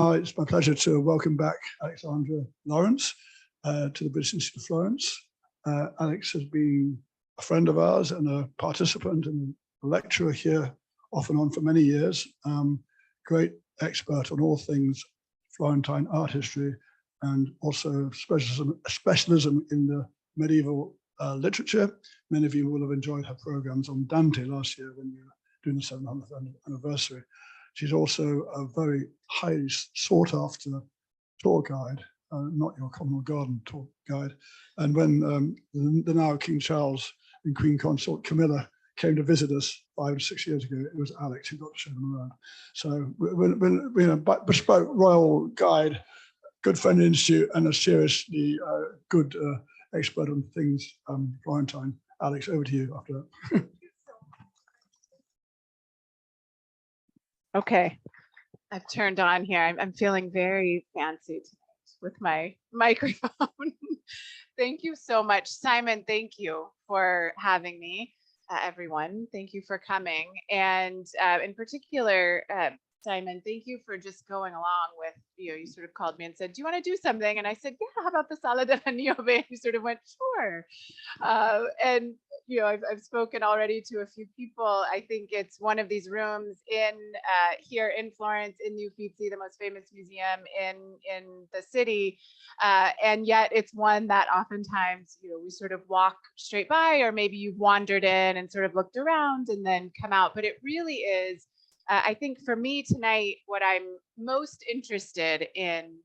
It's my pleasure to welcome back Alexandra Lawrence to the British Institute of Florence. Alex has been a friend of ours and a participant and a lecturer here off and on for many years. Great expert on all things Florentine art history and also specialism in the medieval literature. Many of you will have enjoyed her programs on Dante last year when you were doing the 700th anniversary. She's also a very highly sought after tour guide, not your common garden tour guide. And when the now King Charles and Queen Consort Camilla came to visit us 5 or 6 years ago, it was Alex who got to show them around. So we're a bespoke royal guide, good friend of the Institute, and a seriously good expert on things Florentine. Alex, over to you after that. Okay, I've turned on here. I'm feeling very fancy tonight with my microphone. Thank you so much, Simon. Thank you for having me, everyone. Thank you for coming. And in particular, Simon, thank you for just going along with, you sort of called me and said, do you want to do something? And I said, yeah, how about the Sala della Niobe? And you sort of went, sure. And I've spoken already to a few people. I think it's one of these rooms in here in Florence, in the Uffizi, the most famous museum in the city. And yet it's one that oftentimes, we sort of walk straight by, or maybe you've wandered in and sort of looked around and then come out. But it really is, I think for me tonight, what I'm most interested in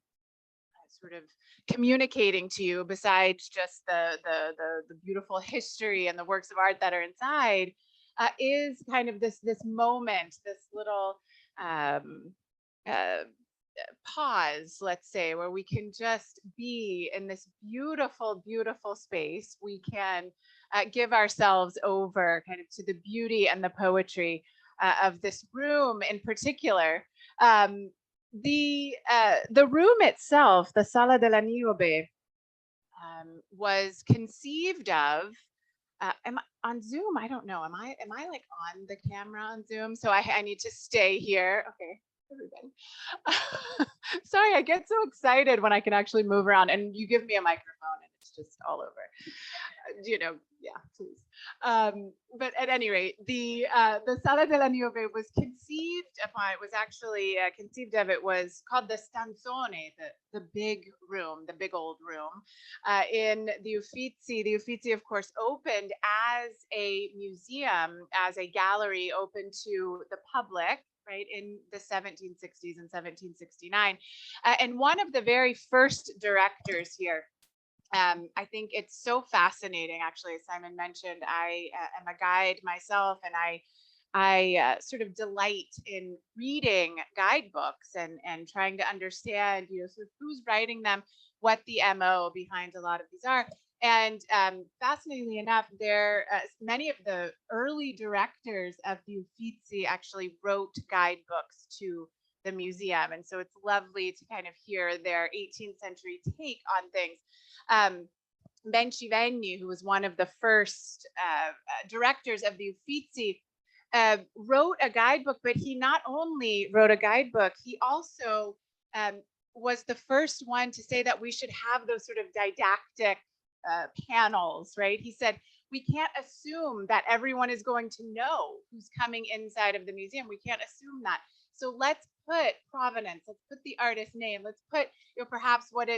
sort of communicating to you, besides just the beautiful history and the works of art that are inside, is kind of this moment, this little pause, let's say, where we can just be in this beautiful, beautiful space. We can give ourselves over kind of to the beauty and the poetry of this room in particular. The room itself, the Sala della Niobe, was conceived of. Am I on Zoom? I don't know. Am I like on the camera on Zoom? So I need to stay here. Okay, everybody. Sorry, I get so excited when I can actually move around, and you give me a microphone, and it's just all over. Yeah, please. But at any rate, the Sala della Niobe was conceived upon. It was actually conceived of. It was called the stanzone, the big room, the big old room, in the Uffizi. The Uffizi, of course, opened as a museum, as a gallery open to the public, right, in the 1760s and 1769. And one of the very first directors here, I think it's so fascinating, actually, as Simon mentioned. I am a guide myself, and I sort of delight in reading guidebooks and trying to understand, sort of who's writing them, what the MO behind a lot of these are. And fascinatingly enough, many of the early directors of the Uffizi actually wrote guidebooks to the museum. And so it's lovely to kind of hear their 18th century take on things. Medici, who was one of the first directors of the Uffizi, wrote a guidebook, but he not only wrote a guidebook, he also was the first one to say that we should have those sort of didactic panels, right? He said, we can't assume that everyone is going to know who's coming inside of the museum. We can't assume that. So let's put provenance, let's put the artist's name, let's put perhaps what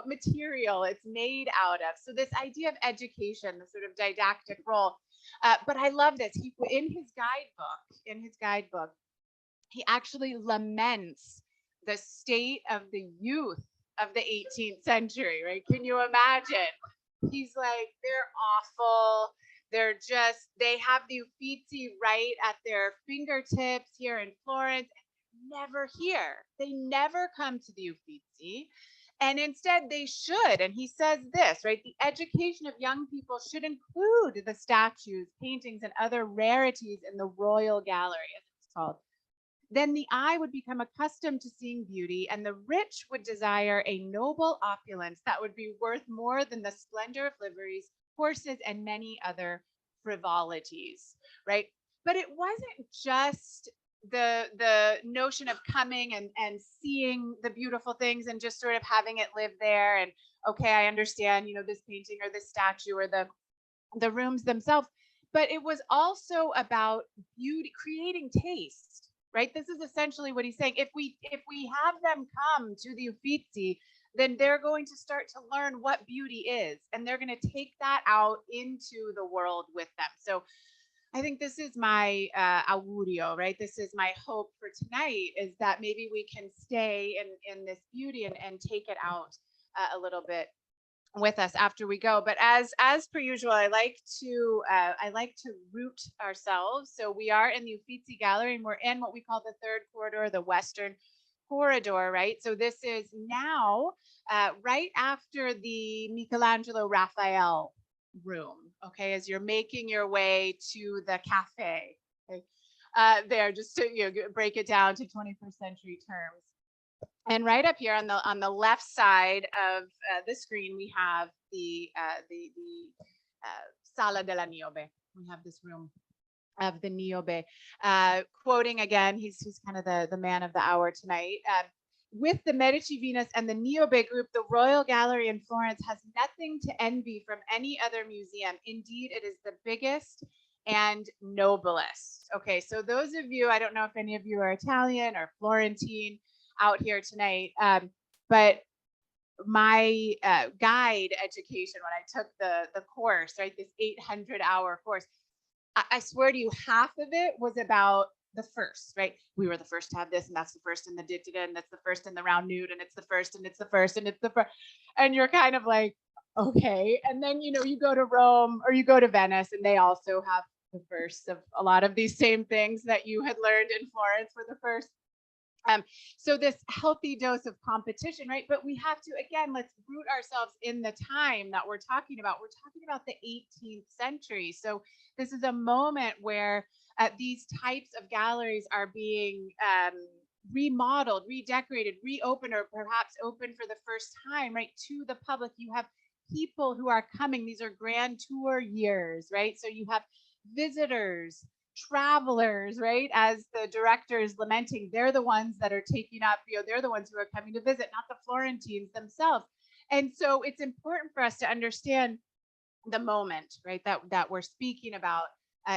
material it's made out of. So this idea of education, the sort of didactic role. But I love this. In his guidebook, he actually laments the state of the youth of the 18th century, right? Can you imagine? He's like, they're awful. They have the Uffizi right at their fingertips here in Florence. Never here. They never come to the Uffizi. And instead they should. And he says this, right? The education of young people should include the statues, paintings, and other rarities in the Royal Gallery, as it's called. Then the eye would become accustomed to seeing beauty, and the rich would desire a noble opulence that would be worth more than the splendor of liveries, horses, and many other frivolities, right? But it wasn't just the notion of coming and seeing the beautiful things and just sort of having it live there. And okay, I understand, this painting or this statue or the rooms themselves, but it was also about beauty, creating taste, right? This is essentially what he's saying. If we have them come to the Uffizi, then they're going to start to learn what beauty is, and they're going to take that out into the world with them. So I think this is my augurio, right? This is my hope for tonight, is that maybe we can stay in this beauty and take it out a little bit with us after we go. But as per usual, I like to root ourselves. So we are in the Uffizi Gallery, and we're in what we call the third corridor, the Western corridor, right? So this is now right after the Michelangelo Raphael room, okay, as you're making your way to the cafe, okay? There, just to break it down to 21st century terms. And right up here on the left side of the screen, we have the Sala della Niobe. We have this room of the Niobe. Quoting again, he's kind of the man of the hour tonight. With the Medici Venus and the Niobe group, the Royal Gallery in Florence has nothing to envy from any other museum. Indeed, it is the biggest and noblest. Okay, so those of you, I don't know if any of you are Italian or Florentine out here tonight, but my guide education, when I took the course, right, this 800-hour course, I swear to you, half of it was about the first, right? We were the first to have this, and that's the first in the ditida, and that's the first in the round nude, and it's the first, and it's the first, and it's the first. And you're kind of like, okay. And then, you go to Rome or you go to Venice, and they also have the first of a lot of these same things that you had learned in Florence for the first. So this healthy dose of competition, right? But we have to, again, let's root ourselves in the time that we're talking about. We're talking about the 18th century. So this is a moment where these types of galleries are being remodeled, redecorated, reopened, or perhaps opened for the first time, right, to the public. You have people who are coming. These are grand tour years, right? So you have visitors, travelers, right? As the director is lamenting, they're the ones that are taking up, they're the ones who are coming to visit, not the Florentines themselves. And so it's important for us to understand the moment, right, that we're speaking about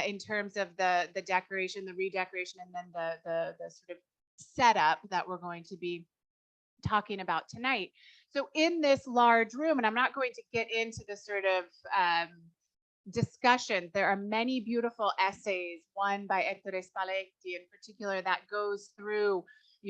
in terms of the decoration, the redecoration, and then the sort of setup that we're going to be talking about tonight. So in this large room, and I'm not going to get into the sort of discussion. There are many beautiful essays, one by Ettore Spalletti in particular, that goes through,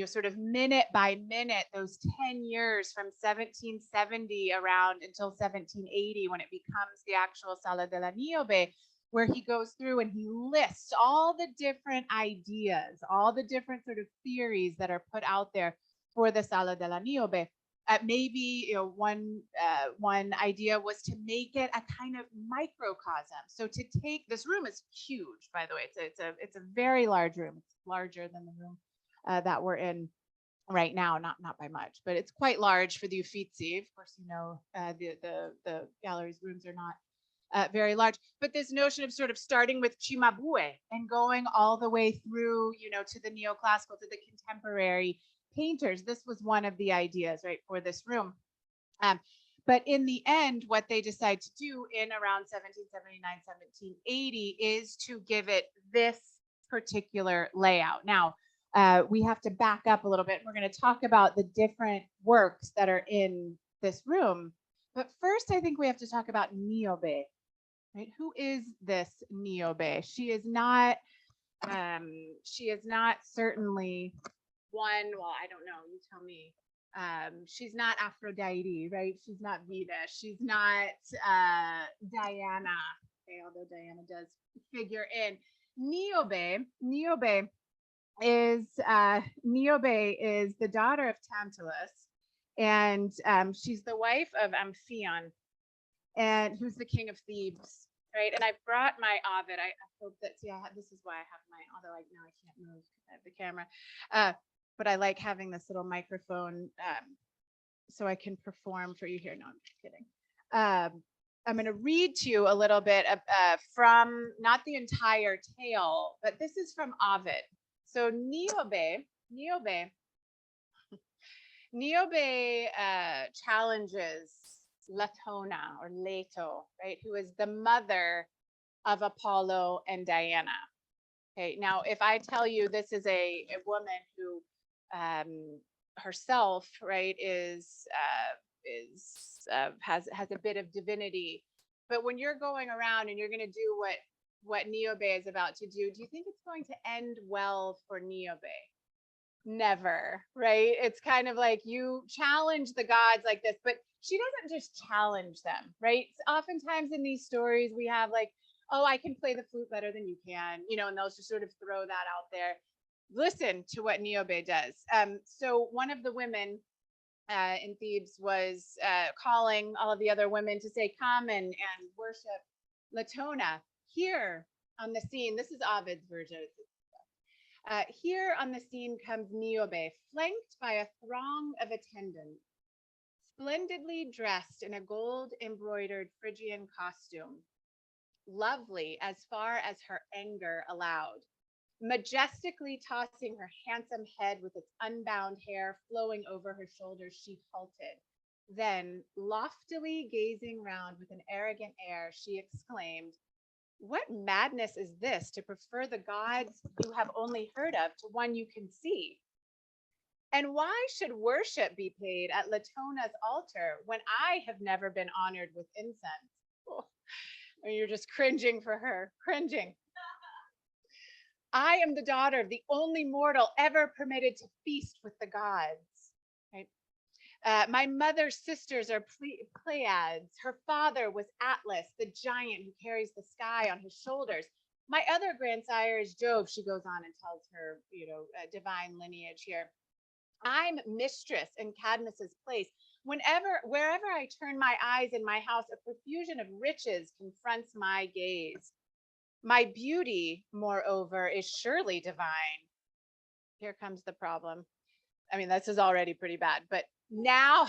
sort of minute by minute, those 10 years from 1770 around until 1780, when it becomes the actual Sala della Niobe, where he goes through and he lists all the different ideas, all the different sort of theories that are put out there for the Sala della Niobe. Maybe one idea was to make it a kind of microcosm. So to take, this room is huge, by the way. It's a very large room. It's larger than the room that we're in right now, not by much, but it's quite large for the Uffizi. Of course, the gallery's rooms are not very large. But this notion of sort of starting with Cimabue and going all the way through, to the neoclassical, to the contemporary painters. This was one of the ideas, right, for this room. But in the end, what they decide to do in around 1779, 1780 is to give it this particular layout. Now, we have to back up a little bit. We're going to talk about the different works that are in this room. But first, I think we have to talk about Niobe. Right? Who is this Niobe? She is not certainly one, well, I don't know, you tell me. She's not Aphrodite, right? She's not Venus. She's not Diana, okay, although Diana does figure in. Niobe is the daughter of Tantalus, and she's the wife of Amphion, and who's the king of Thebes, right? And I brought my Ovid. I hope that, this is why I have my, although now I can't move the camera. But I like having this little microphone so I can perform for you here. No, I'm just kidding. I'm going to read to you a little bit from, not the entire tale, but this is from Ovid. So Niobe challenges Latona or Leto, right, who is the mother of Apollo and Diana. Okay, now if I tell you this is a woman who herself, right, has a bit of divinity, but when you're going around and you're going to do what Niobe is about to do you think it's going to end well for Niobe? Never, right? It's kind of like you challenge the gods like this, but she doesn't just challenge them, right? Oftentimes in these stories, we have like, oh, I can play the flute better than you can, and they'll just sort of throw that out there. Listen to what Niobe does. So one of the women in Thebes was calling all of the other women to say, come and worship Latona here on the scene. This is Ovid's version. Here on the scene comes Niobe, flanked by a throng of attendants, splendidly dressed in a gold embroidered Phrygian costume, lovely as far as her anger allowed. Majestically tossing her handsome head with its unbound hair flowing over her shoulders, she halted. Then, loftily gazing round with an arrogant air, she exclaimed, what madness is this to prefer the gods you have only heard of to one you can see? And why should worship be paid at Latona's altar when I have never been honored with incense? Oh, you're just cringing for her, cringing. I am the daughter of the only mortal ever permitted to feast with the gods. Right? My mother's sisters are Pleiades. Her father was Atlas, the giant who carries the sky on his shoulders. My other grandsire is Jove. She goes on and tells her, divine lineage here. I'm mistress in Cadmus's place. Wherever I turn my eyes in my house, a profusion of riches confronts my gaze. My beauty, moreover, is surely divine. Here comes the problem. I mean, this is already pretty bad, but now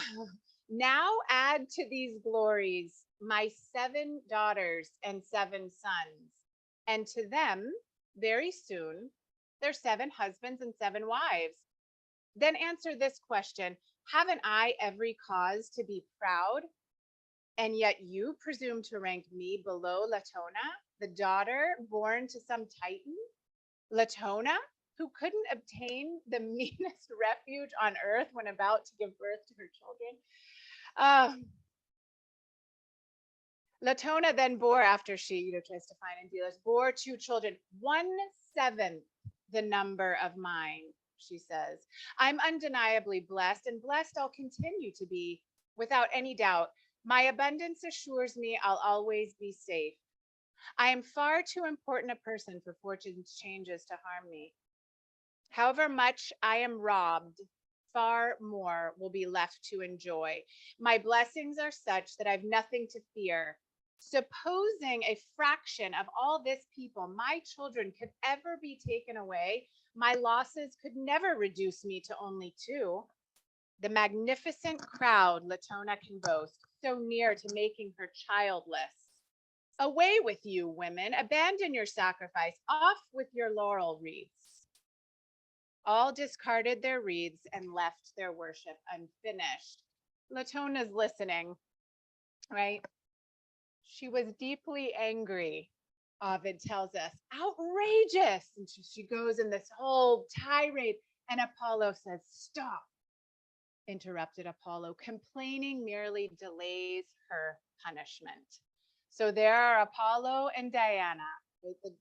add to these glories my 7 daughters and 7 sons, and to them very soon their 7 husbands and 7 wives. Then answer this question: haven't I every cause to be proud? And yet you presume to rank me below Latona, the daughter born to some Titan? Latona, who couldn't obtain the meanest refuge on earth when about to give birth to her children. Latona then bore, after she tries to find Endelis, bore 2 children, 1/7 the number of mine, she says. I'm undeniably blessed, and blessed I'll continue to be without any doubt. My abundance assures me I'll always be safe. I am far too important a person for fortune's changes to harm me. However much I am robbed, far more will be left to enjoy. My blessings are such that I've nothing to fear. Supposing a fraction of all this people, my children, could ever be taken away, my losses could never reduce me to only 2. The magnificent crowd Latona can boast, so near to making her childless. Away with you, women, abandon your sacrifice, off with your laurel wreaths. All discarded their wreaths and left their worship unfinished. Latona's listening, right? She was deeply angry, Ovid tells us, outrageous. And she goes in this whole tirade, and Apollo says, stop, interrupted Apollo. Complaining merely delays her punishment. So there are Apollo and Diana,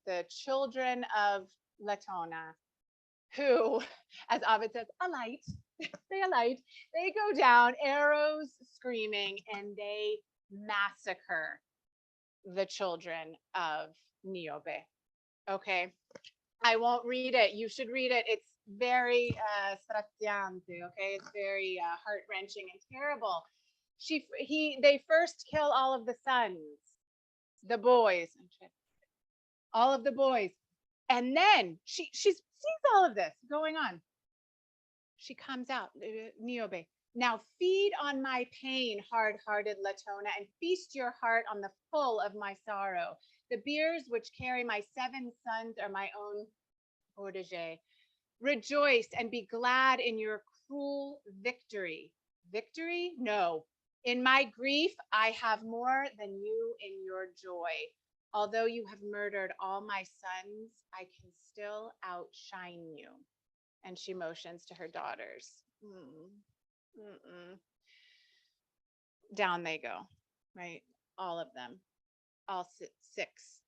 the children of Latona, who, as Ovid says, alight. They alight. They go down, arrows screaming, and they massacre the children of Niobe. Okay, I won't read it. You should read it. It's very straziante. Okay, it's very heart-wrenching and terrible. They first kill all of the sons, the boys, all of the boys, and then she sees all of this going on. She comes out, Niobe. Now feed on my pain, hard-hearted Latona, and feast your heart on the full of my sorrow. The biers which carry my 7 sons are my own protege. Rejoice and be glad in your cruel victory. Victory? No. In my grief, I have more than you in your joy. Although you have murdered all my sons, I can still outshine you. And she motions to her daughters. Down they go, right? All of them, all six.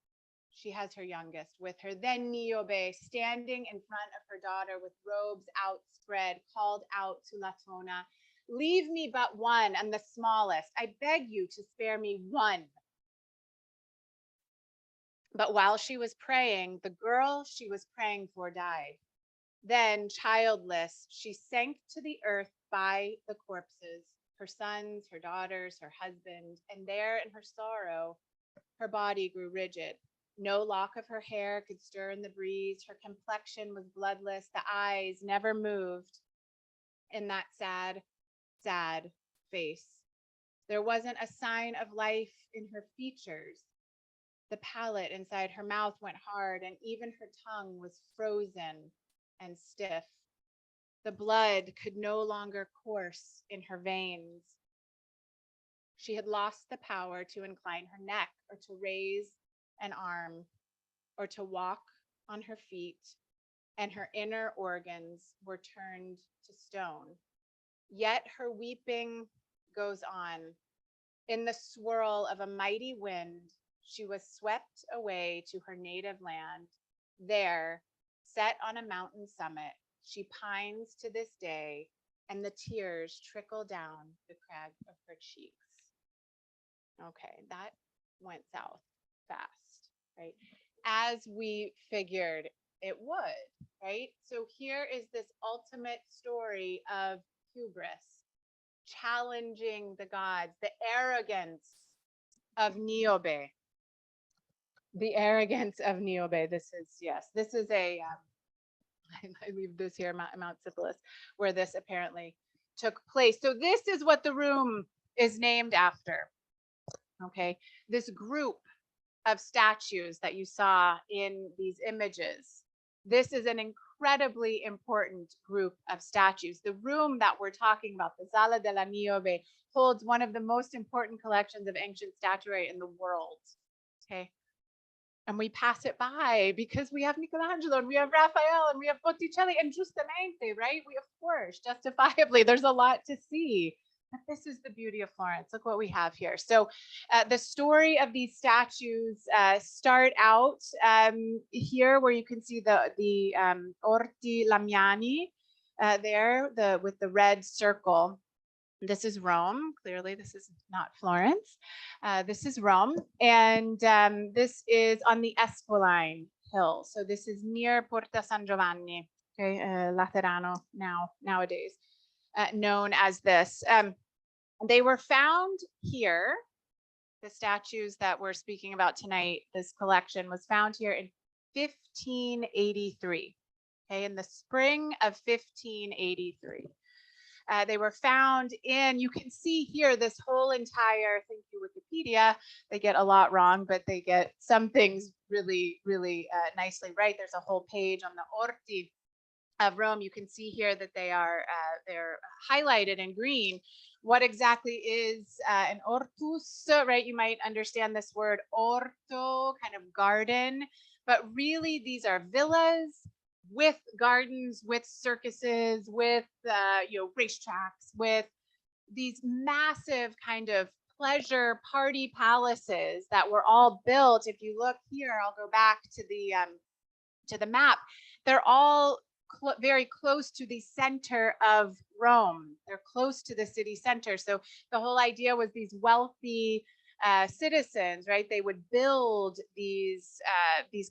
She has her youngest with her. Then Niobe, standing in front of her daughter with robes outspread, called out to Latona, leave me but one, and the smallest. I beg you to spare me one. But while she was praying, the girl she was praying for died. Then, childless, she sank to the earth by the corpses, her sons, her daughters, her husband, and there in her sorrow, her body grew rigid. No lock of her hair could stir in the breeze. Her complexion was bloodless. The eyes never moved in that sad, sad face. There wasn't a sign of life in her features. The palate inside her mouth went hard, and even her tongue was frozen and stiff. The blood could no longer course in her veins. She had lost the power to incline her neck or to raise an arm or to walk on her feet, and her inner organs were turned to stone. Yet her weeping goes on. In the swirl of a mighty wind, she was swept away to her native land. There, set on a mountain summit, she pines to this day, and the tears trickle down the crag of her cheeks. Okay, that went south fast, right? As we figured it would, right? So here is this ultimate story of hubris, challenging the gods, the arrogance of Niobe. The arrogance of Niobe. This is a, I leave this here, Mount Syphilis, where this apparently took place. So this is what the room is named after. Okay, this group of statues that you saw in these images, this is an incredibly important group of statues. The room that we're talking about, the Sala della Niobe, holds one of the most important collections of ancient statuary in the world. Okay, and we pass it by because we have Michelangelo and we have Raphael and we have Botticelli and Giustamente, right? We, of course, justifiably, there's a lot to see. But this is the beauty of Florence. Look what we have here. So the story of these statues start out here where you can see the Orti Lamiani there, with the red circle. This is Rome. Clearly, this is not Florence. This is Rome. And this is on the Esquiline Hill. So this is near Porta San Giovanni, okay, Laterano nowadays. Known as this. They were found here. The statues that we're speaking about tonight, this collection was found here in 1583, okay, in the spring of 1583. They were found in, you can see here, this whole entire, thank you, Wikipedia, they get a lot wrong, but they get some things really, really nicely right. There's a whole page on the Orti of Rome. You can see here that they're highlighted in green. What exactly is an ortus, right? You might understand this word orto, kind of garden, but really these are villas with gardens, with circuses, with racetracks, with these massive kind of pleasure party palaces that were all built. If you look here, I'll go back to the map. They're all very close to the center of Rome. They're close to the city center. So the whole idea was these wealthy citizens, right? They would build these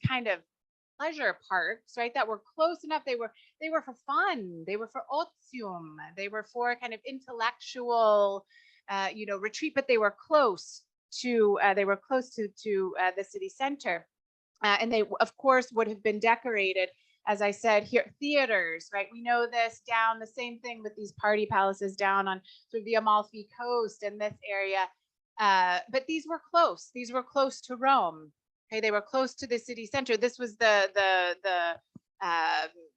kind of pleasure parks, right? That were close enough. They were for fun. They were for otium. They were for kind of intellectual, retreat. But they were close to the city center, and they, of course, would have been decorated. As I said here, theaters, right? We know this down, the same thing with these party palaces down on sort of the Amalfi Coast and this area. But these were close. These were close to Rome. Okay, they were close to the city center. This was the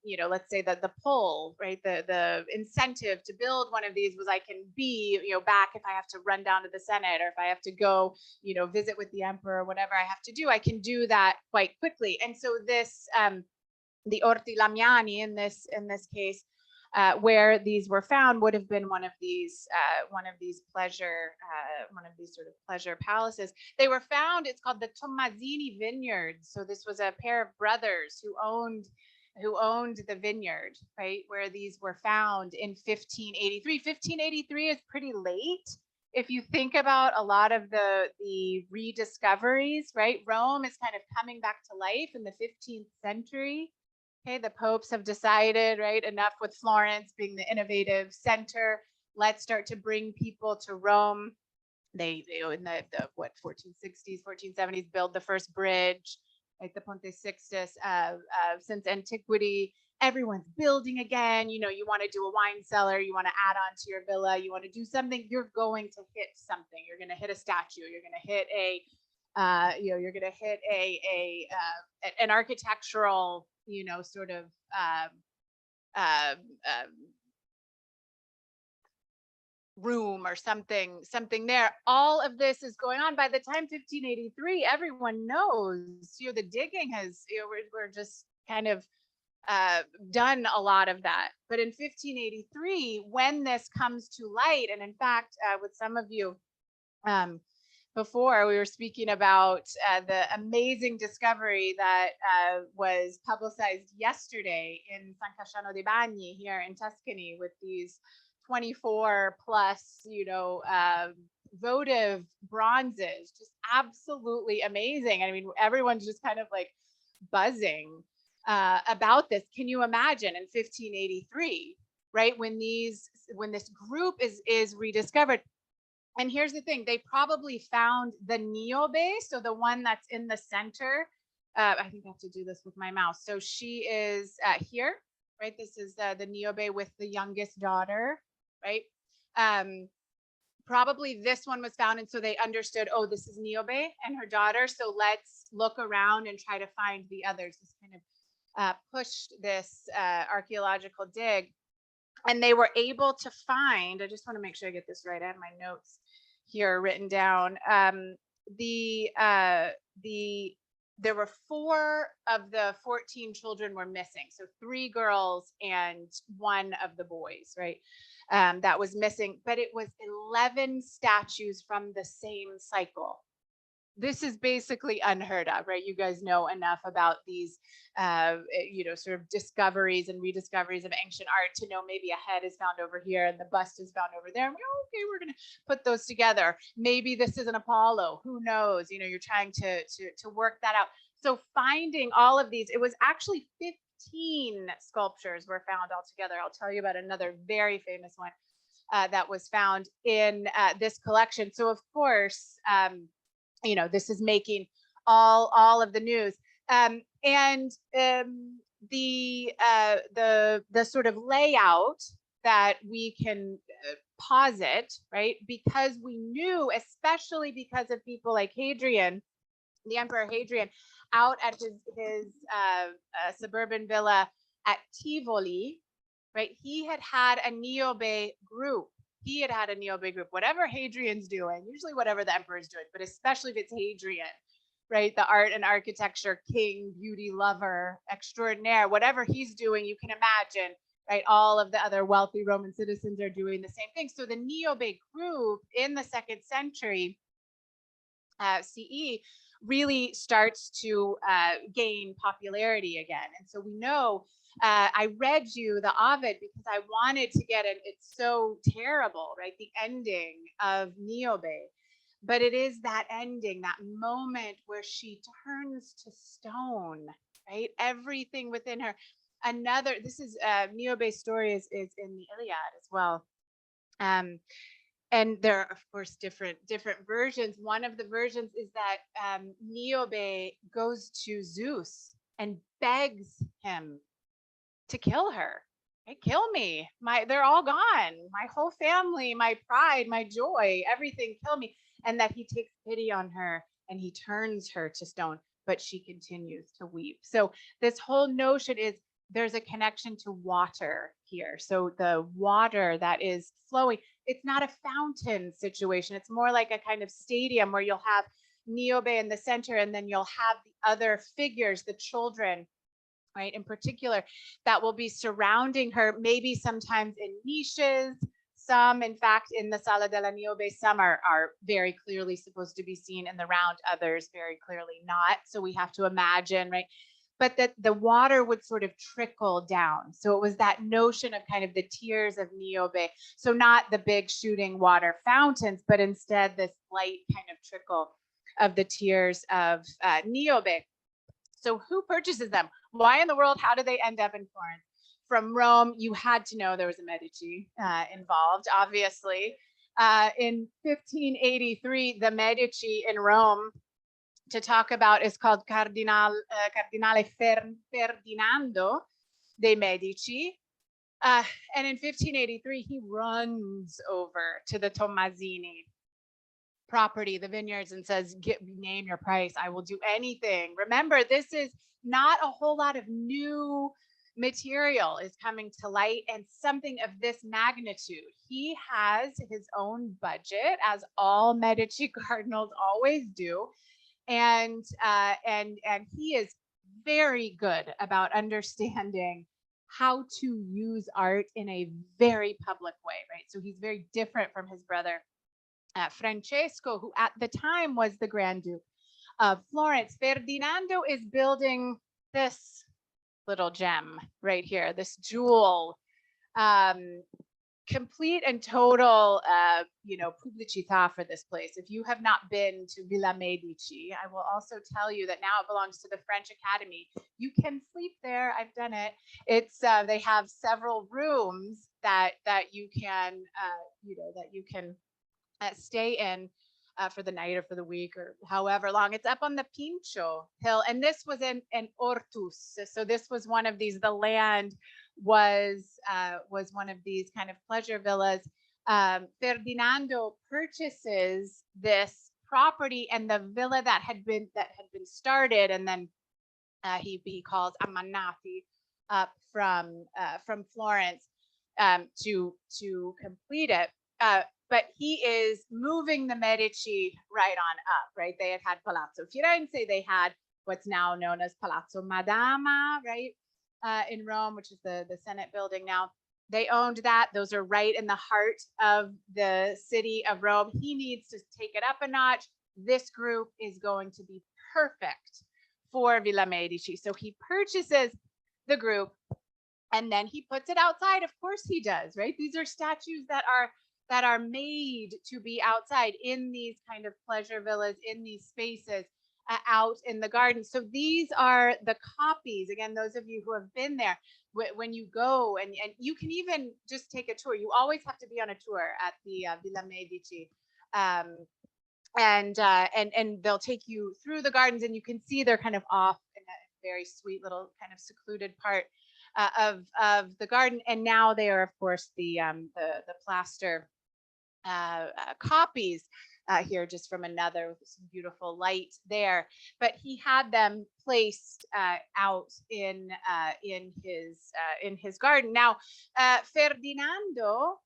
you know, let's say that the pull, right, the incentive to build one of these was I can be, you know, back if I have to run down to the Senate, or if I have to go, you know, visit with the emperor, or whatever I have to do, I can do that quite quickly. And so this, the Orti Lamiani in this case, where these were found, would have been one of these pleasure, one of these sort of pleasure palaces. They were found. It's called the Tommasini Vineyards. So this was a pair of brothers who owned the vineyard, right, where these were found in 1583. 1583 is pretty late if you think about a lot of the rediscoveries, right? Rome is kind of coming back to life in the 15th century. Okay, the popes have decided, right, enough with Florence being the innovative center. Let's start to bring people to Rome. They in the what, 1460s, 1470s, build the first bridge, like the Ponte Sixtus. Since antiquity, everyone's building again. You know, you want to do a wine cellar, you want to add on to your villa, you want to do something, you're going to hit something. You're going to hit a statue. You're going to hit a you know, you're going to hit an architectural, you know, sort of room or something there. All of this is going on. By the time 1583, everyone knows, you know, the digging has, you know, we're just kind of done a lot of that. But in 1583, when this comes to light, and in fact, with some of you, before we were speaking about the amazing discovery that was publicized yesterday in San Casciano dei Bagni here in Tuscany, with these 24 plus, you know, votive bronzes, just absolutely amazing. I mean, everyone's just kind of like buzzing about this. Can you imagine in 1583, right, when this group is rediscovered? And here's the thing, they probably found the Niobe, so the one that's in the center. I think I have to do this with my mouse. So she is here, right? This is the Niobe with the youngest daughter, right? Probably this one was found, and so they understood, oh, this is Niobe and her daughter, so let's look around and try to find the others. This kind of pushed this archaeological dig. And they were able to find, I just want to make sure I get this right, I have my notes here written down. There were 4 of the 14 children were missing. So 3 girls and 1 of the boys, right? That was missing, but it was 11 statues from the same cycle. This is basically unheard of, right? You guys know enough about these, you know, sort of discoveries and rediscoveries of ancient art to know maybe a head is found over here and the bust is found over there. And okay, we're going to put those together. Maybe this is an Apollo. Who knows? You know, you're trying to work that out. So finding all of these, it was actually 15 sculptures were found altogether. I'll tell you about another very famous one that was found in this collection. So of course, you know, this is making all of the news. And the sort of layout that we can posit, right? Because we knew, especially because of people like Hadrian, the Emperor Hadrian, out at his suburban villa at Tivoli, right? He had a Niobe group. He had a Niobe group. Whatever Hadrian's doing, usually whatever the emperor is doing, but especially if it's Hadrian, right? The art and architecture king, beauty lover extraordinaire, whatever he's doing, you can imagine, right? All of the other wealthy Roman citizens are doing the same thing. So the Niobe group in the 2nd century CE really starts to gain popularity again. And so we know, I read you the Ovid because I wanted to get it. It's so terrible, right? The ending of Niobe. But it is that ending, that moment where she turns to stone, right? Everything within her. This is Niobe's story is in the Iliad as well. And there are, of course, different versions. One of the versions is that Niobe goes to Zeus and begs him to kill her. Hey, kill me. They're all gone. My whole family, my pride, my joy, everything, kill me. And that he takes pity on her and he turns her to stone, but she continues to weep. So this whole notion is there's a connection to water here. So the water that is flowing, it's not a fountain situation. It's more like a kind of stadium where you'll have Niobe in the center, and then you'll have the other figures, the children, right, in particular, that will be surrounding her, maybe sometimes in niches. Some, in fact, in the Sala della Niobe, some are very clearly supposed to be seen in the round, others very clearly not. So we have to imagine, right? But that the water would sort of trickle down. So it was that notion of kind of the tears of Niobe. So not the big shooting water fountains, but instead this light kind of trickle of the tears of Niobe. So who purchases them? Why in the world? How did they end up in Florence? From Rome, you had to know there was a Medici involved, obviously. In 1583, the Medici in Rome, to talk about, is called Cardinale Ferdinando de' Medici. And in 1583, he runs over to the Tommasini property, the vineyards, and says, name your price. I will do anything. Remember, this is not a whole lot of new material is coming to light, and something of this magnitude. He has his own budget, as all Medici cardinals always do. And he is very good about understanding how to use art in a very public way, right? So he's very different from his brother Francesco, who at the time was the Grand Duke of Florence. Ferdinando is building this little gem right here, this jewel, complete and total, pubblicità for this place. If you have not been to Villa Medici, I will also tell you that now it belongs to the French Academy. You can sleep there. I've done it. It's they have several rooms that you can stay in for the night or for the week or however long. It's up on the Pincio Hill, and this was in Ortus. So this was one of these. The land was one of these kind of pleasure villas. Ferdinando purchases this property and the villa that had been started, and then he calls Ammanati up from Florence to complete it. But he is moving the Medici right on up, right? They had Palazzo Firenze, they had what's now known as Palazzo Madama, right? In Rome, which is the Senate building now. They owned that. Those are right in the heart of the city of Rome. He needs to take it up a notch. This group is going to be perfect for Villa Medici. So he purchases the group and then he puts it outside. Of course he does, right? These are statues that are made to be outside in these kind of pleasure villas, in these spaces out in the garden. So these are the copies. Again, those of you who have been there, when you go and you can even just take a tour. You always have to be on a tour at the Villa Medici. And they'll take you through the gardens, and you can see they're kind of off in a very sweet little kind of secluded part of the garden. And now they are, of course, the plaster copies here, just from another, with some beautiful light there. But he had them placed out in his garden. Now, Ferdinando,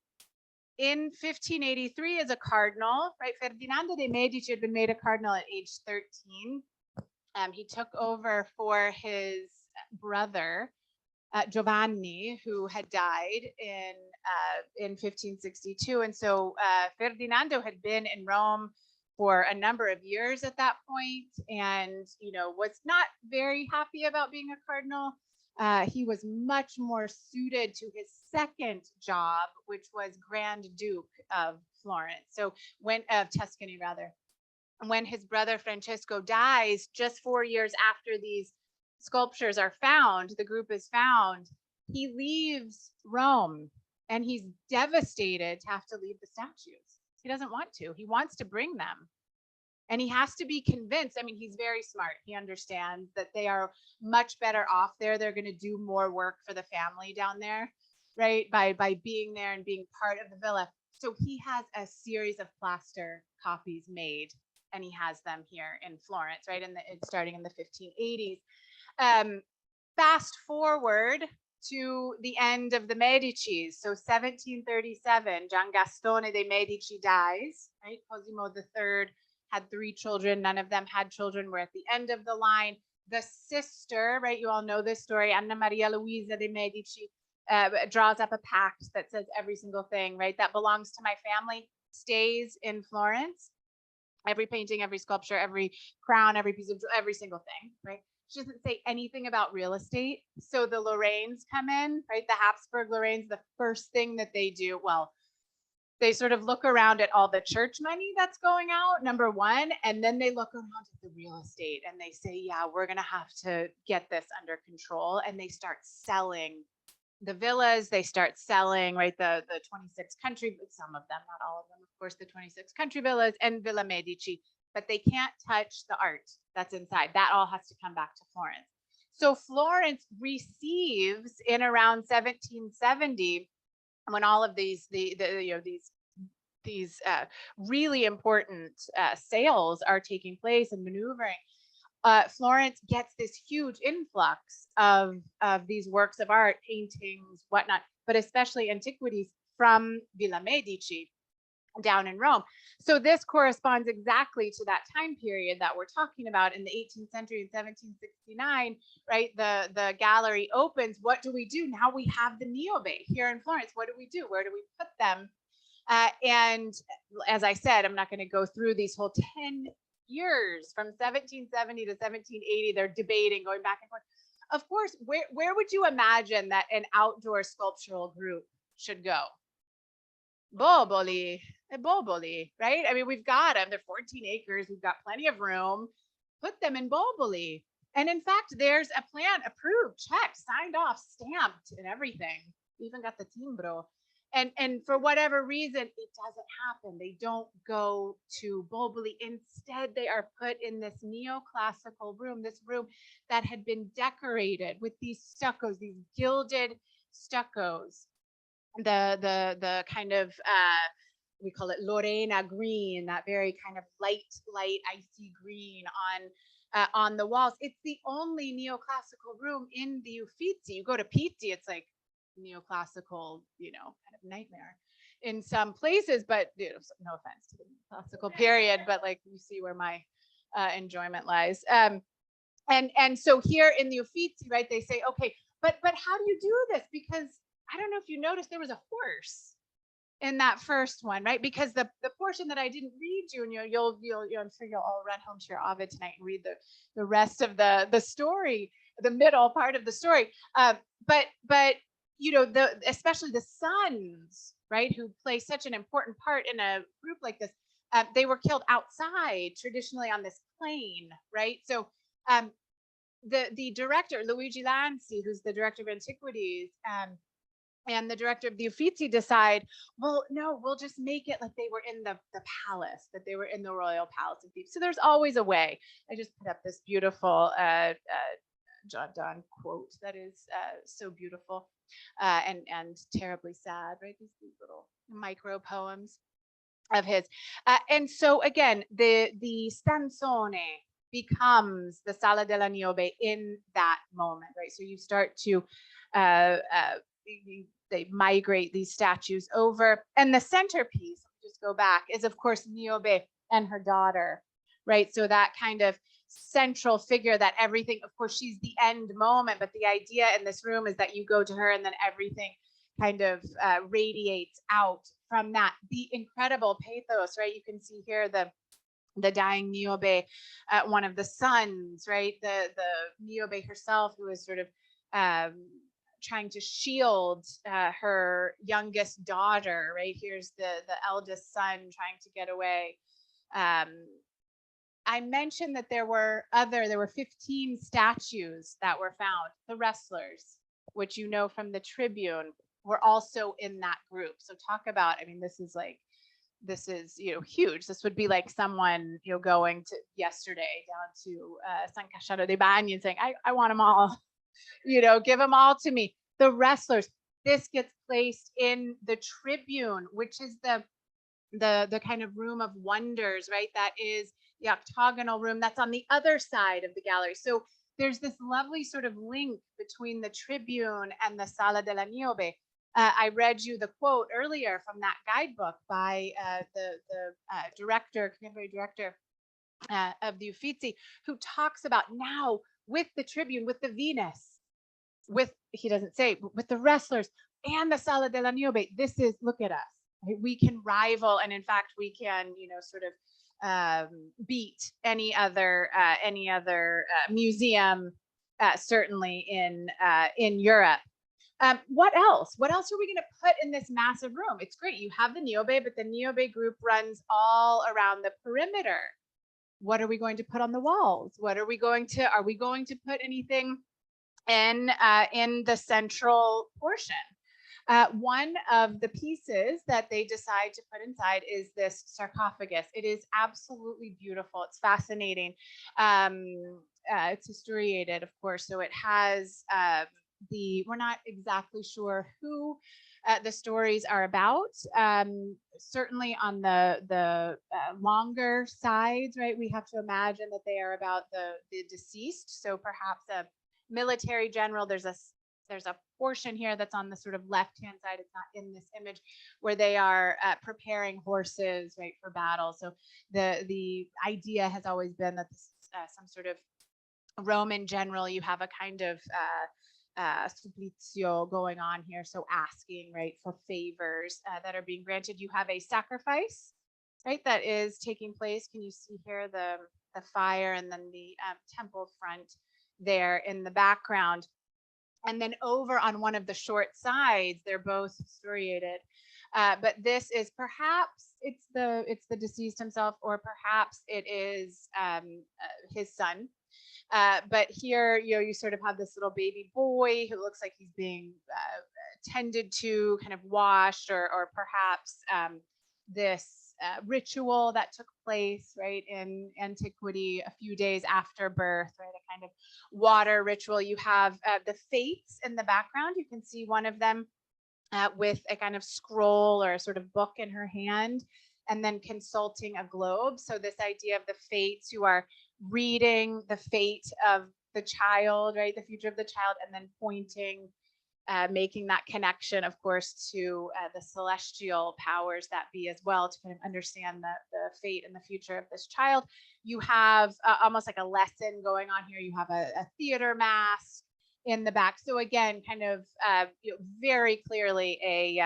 in 1583, as a cardinal, right? Ferdinando de' Medici had been made a cardinal at age 13. He took over for his brother, Giovanni, who had died in 1562. And so Ferdinando had been in Rome for a number of years at that point, and was not very happy about being a cardinal. He was much more suited to his second job, which was Grand Duke of Florence. So of Tuscany rather. When his brother Francesco dies, just 4 years after these sculptures are found, the group is found, he leaves Rome, and he's devastated to have to leave the statues. He doesn't want to. He wants to bring them. And he has to be convinced. I mean, he's very smart. He understands that they are much better off there. They're going to do more work for the family down there, right? By being there and being part of the villa. So he has a series of plaster copies made, and he has them here in Florence, right? Starting in the 1580s. Fast forward to the end of the Medici. So 1737, Giangastone de' Medici dies, right? Cosimo III had 3 children. None of them had children. We're at the end of the line. The sister, right? You all know this story. Anna Maria Luisa de' Medici draws up a pact that says every single thing, right, that belongs to my family stays in Florence. Every painting, every sculpture, every crown, every piece of every single thing, right? She doesn't say anything about real estate. So the Lorraines come in, right? The Habsburg Lorraines, the first thing that they do, well, they sort of look around at all the church money that's going out, number one, and then they look around at the real estate and they say, yeah, we're going to have to get this under control. And they start selling the villas, they start selling, right, the 26 country, some of them, not all of them, of course, the 26 country villas and Villa Medici, but they can't touch the art that's inside. That all has to come back to Florence. So Florence receives in around 1770, when all of these really important sales are taking place and maneuvering, Florence gets this huge influx of these works of art, paintings, whatnot, but especially antiquities from Villa Medici down in Rome. So this corresponds exactly to that time period that we're talking about in the 18th century in 1769, right? The gallery opens. What do we do? Now we have the Niobe here in Florence. What do we do? Where do we put them? And as I said, I'm not going to go through these whole 10 years from 1770 to 1780. They're debating, going back and forth. Of course, where would you imagine that an outdoor sculptural group should go? Boboli, right? I mean, we've got them. They're 14 acres. We've got plenty of room. Put them in Boboli. And in fact, there's a plan approved, checked, signed off, stamped, and everything. We even got the timbro. And for whatever reason, it doesn't happen. They don't go to Boboli. Instead, they are put in this neoclassical room, this room that had been decorated with these stuccos, these gilded stuccos. The kind of we call it Lorena green, that very kind of light icy green on the walls. It's the only neoclassical room in the Uffizi. You go to Pitti, it's like neoclassical, kind of nightmare in some places, but no offense to the classical period, but like you see where my enjoyment lies. And so here in the Uffizi, right, they say, okay, but how do you do this? Because I don't know if you noticed, there was a horse in that first one, right? Because the portion that I didn't read you, and you'll I'm sure you'll all run home to your Ovid tonight and read the rest of the story, the middle part of the story. But especially the sons, right, who play such an important part in a group like this, they were killed outside, traditionally on this plain, right? So the director, Luigi Lanzi, who's the director of antiquities, and the director of the Uffizi decide, well, no, we'll just make it like they were in the palace, that they were in the royal palace of Thebes. So there's always a way. I just put up this beautiful John Donne quote that is so beautiful and terribly sad, right? These little micro poems of his. And so again, the stanzone becomes the Sala della Niobe in that moment, right? So you start to they migrate these statues over, and the centerpiece, just go back, is of course Niobe and her daughter, right? So that kind of central figure, that everything, of course she's the end moment, but the idea in this room is that you go to her and then everything kind of radiates out from that. The incredible pathos, right? You can see here the dying Niobe, one of the sons, right? The Niobe herself, who is sort of trying to shield her youngest daughter, right? Here's the eldest son trying to get away. I mentioned that there were 15 statues that were found. The wrestlers, which you know from the Tribune, were also in that group. So talk about, I mean, this is huge. This would be like someone, going to yesterday down to San Casciano dei Bagni and saying, I want them all, give them all to me. The wrestlers, this gets placed in the Tribune, which is the kind of room of wonders, right? That is the octagonal room that's on the other side of the gallery. So there's this lovely sort of link between the Tribune and the Sala della Niobe. I read you the quote earlier from that guidebook by the director, contemporary director of the Uffizi, who talks about now with the Tribune, with the Venus, with, he doesn't say, with the wrestlers and the Sala della Niobe, this is, look at us. Right? We can rival, and in fact, we can, you know, sort of beat any other museum, certainly in Europe. What else? What else are we going to put in this massive room? It's great. You have the Niobe, but the Niobe group runs all around the perimeter. What are we going to put on the walls? Are we going to put anything in the central portion? One of the pieces that they decide to put inside is this sarcophagus. It is absolutely beautiful. It's fascinating. It's historiated, of course, so it has we're not exactly sure who the stories are about. Certainly on the longer sides, right? We have to imagine that they are about the deceased. So perhaps a military general. There's a portion here that's on the sort of left-hand side. It's not in this image, where they are preparing horses, right, for battle. So the idea has always been that this is some sort of Roman general. You have a kind of supplizio going on here, so asking, right, for favors that are being granted. You have a sacrifice, right, that is taking place. Can you see here the fire, and then the temple front there in the background? And then over on one of the short sides, they're both striated. But this is perhaps it's the deceased himself, or perhaps it is his son. But here, you know, you sort of have this little baby boy who looks like he's being tended to, kind of washed, or perhaps this ritual that took place, right, in antiquity, a few days after birth, right, a kind of water ritual. You have the fates in the background. You can see one of them with a kind of scroll or a sort of book in her hand, and then consulting a globe. So this idea of the fates, who are reading the fate of the child, right, the future of the child, and then pointing, making that connection, of course, to the celestial powers that be as well, to kind of understand the fate and the future of this child. You have almost like a lesson going on here. You have a theater mask in the back. So again, kind of you know, very clearly a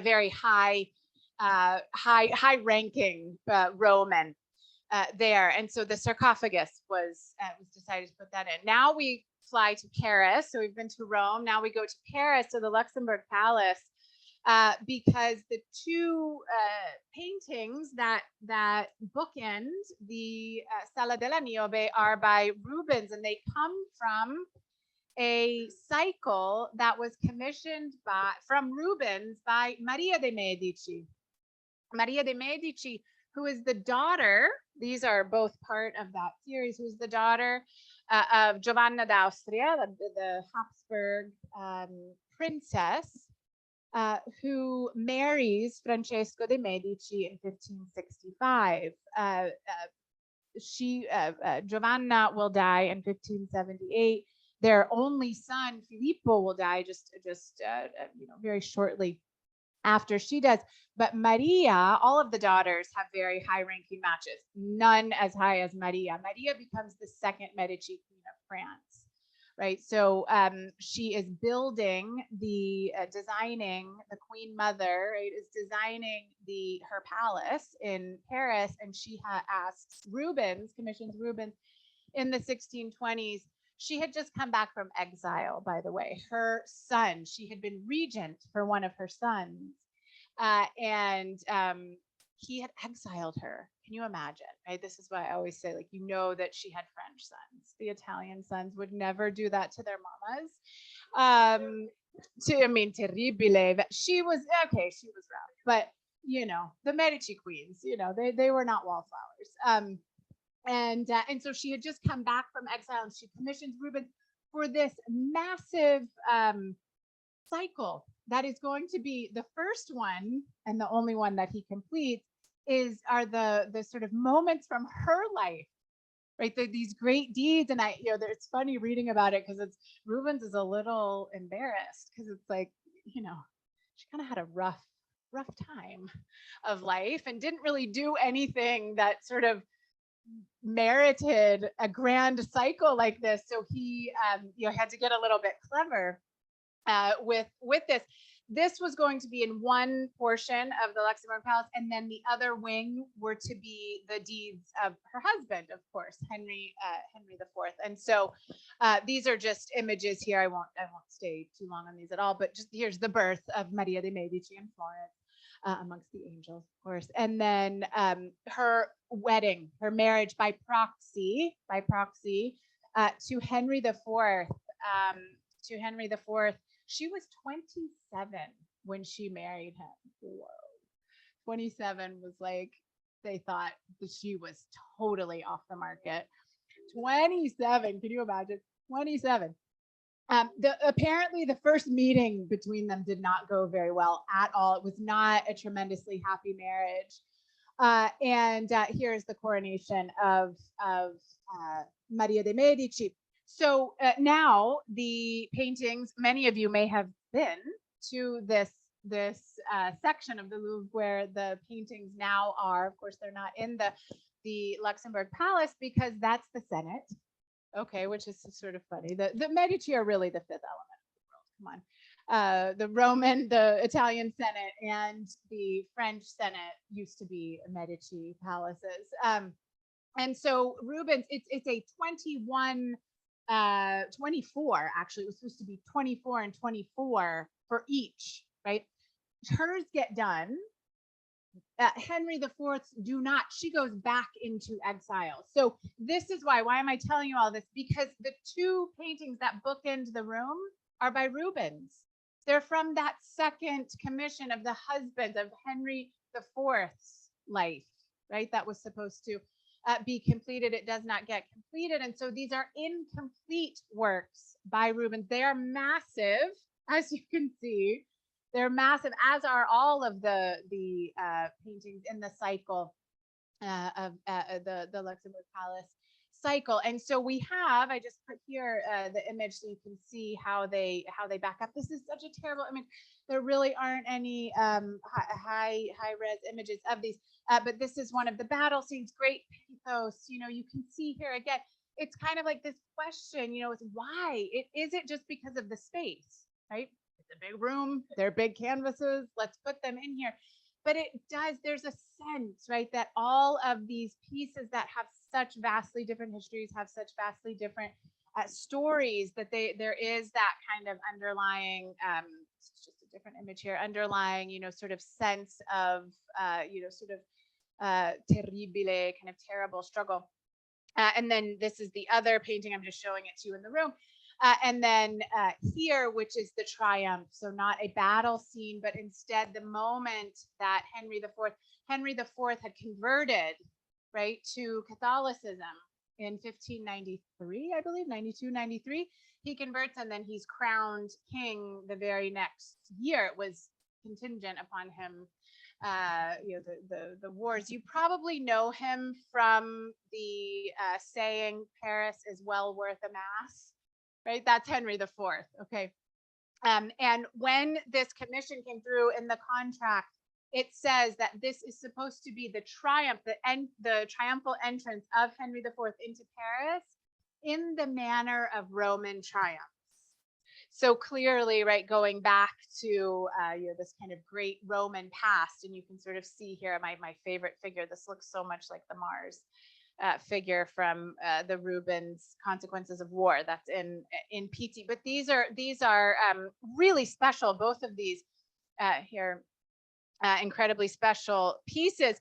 very high ranking Roman there. And so the sarcophagus was decided to put that in. Now we fly to Paris. So we've been to Rome. Now we go to Paris, to the Luxembourg Palace, because the two paintings that bookend the Sala della Niobe are by Rubens, and they come from a cycle that was commissioned from Rubens by Maria de Medici. Maria de Medici, who is the daughter, these are both part of that series, who's the daughter of Giovanna d'Austria, the Habsburg princess, who marries Francesco de Medici in 1565. Giovanna will die in 1578. Their only son, Filippo, will die just you know, very shortly after she does. But Maria, all of the daughters have very high-ranking matches. None as high as Maria. Maria becomes the second Medici queen of France, right? So she is building designing, the queen mother, right, is designing her palace in Paris, and she asks Rubens, commissions Rubens in the 1620s. She had just come back from exile, by the way. Her son, she had been regent for one of her sons, and he had exiled her. Can you imagine? Right? This is why I always say, like, you know that she had French sons. The Italian sons would never do that to their mamas. I mean, terribile. She was okay. She was rough, but you know, the Medici queens, you know, they were not wallflowers. And so she had just come back from exile, and she commissions Rubens for this massive cycle that is going to be the first one, and the only one that he completes are the sort of moments from her life right? These great deeds. And it's funny reading about it because Rubens is a little embarrassed because it's like, she kind of had a rough time of life and didn't really do anything that sort of merited a grand cycle like this. So he, had to get a little bit clever with this. This was going to be in one portion of the Luxembourg Palace, and then the other wing were to be the deeds of her husband, of course, Henry IV. And so these are just images here. I won't stay too long on these at all, but just here's the birth of Maria de' Medici in Florence, amongst the angels, of course, and then her wedding, her marriage by proxy to Henry IV. To Henry IV. She was 27 when she married him. Whoa. 27 was like, they thought that she was totally off the market. 27, can you imagine? 27. Apparently the first meeting between them did not go very well at all. It was not a tremendously happy marriage. And here's the coronation of Maria de' Medici. So now the paintings, many of you may have been to this section of the Louvre where the paintings now are. Of course, they're not in the Luxembourg Palace because that's the Senate. Okay, which is sort of funny. The Medici are really the fifth element of the world. Come on. The Roman, the Italian Senate, and the French Senate used to be Medici palaces. And so Rubens, it's a 24, actually. It was supposed to be 24 and 24 for each, right? Hers get done. Henry IV's do not. She goes back into exile. So this is why am I telling you all this? Because the two paintings that bookend the room are by Rubens. They're from that second commission of the husband of Henry IV's life, right? That was supposed to be completed. It does not get completed. And so these are incomplete works by Rubens. They are massive, as you can see. They're massive, as are all of the paintings in the cycle of the Luxembourg Palace cycle. And so we have, I just put here the image so you can see how they back up. This is such a terrible image. There really aren't any high res images of these, but this is one of the battle scenes. Great pathos. You can see here again. It's kind of like this question. Is why? Is it just because of the space, right? It's a big room. They're big canvases. Let's put them in here. But there's a sense, right, that all of these pieces that have such vastly different histories, have such vastly different stories, that there is that kind of underlying, it's just a different image here, underlying, sort of sense of, terribile, kind of terrible struggle. And then this is the other painting. I'm just showing it to you in the room. And then here, which is the triumph. So not a battle scene, but instead the moment that Henry IV had converted, right, to Catholicism in 1593, I believe, 92, 93. He converts and then he's crowned king the very next year. It was contingent upon him, the wars. You probably know him from the saying, "Paris is well worth a mass." Right, that's Henry IV. Okay, and when this commission came through in the contract, it says that this is supposed to be the triumph, the triumphal entrance of Henry IV into Paris in the manner of Roman triumphs. So clearly, right, going back to this kind of great Roman past, and you can sort of see here my favorite figure. This looks so much like the Mars figure from the Rubens Consequences of War. That's in PT. But these are really special. Both of these here, incredibly special pieces.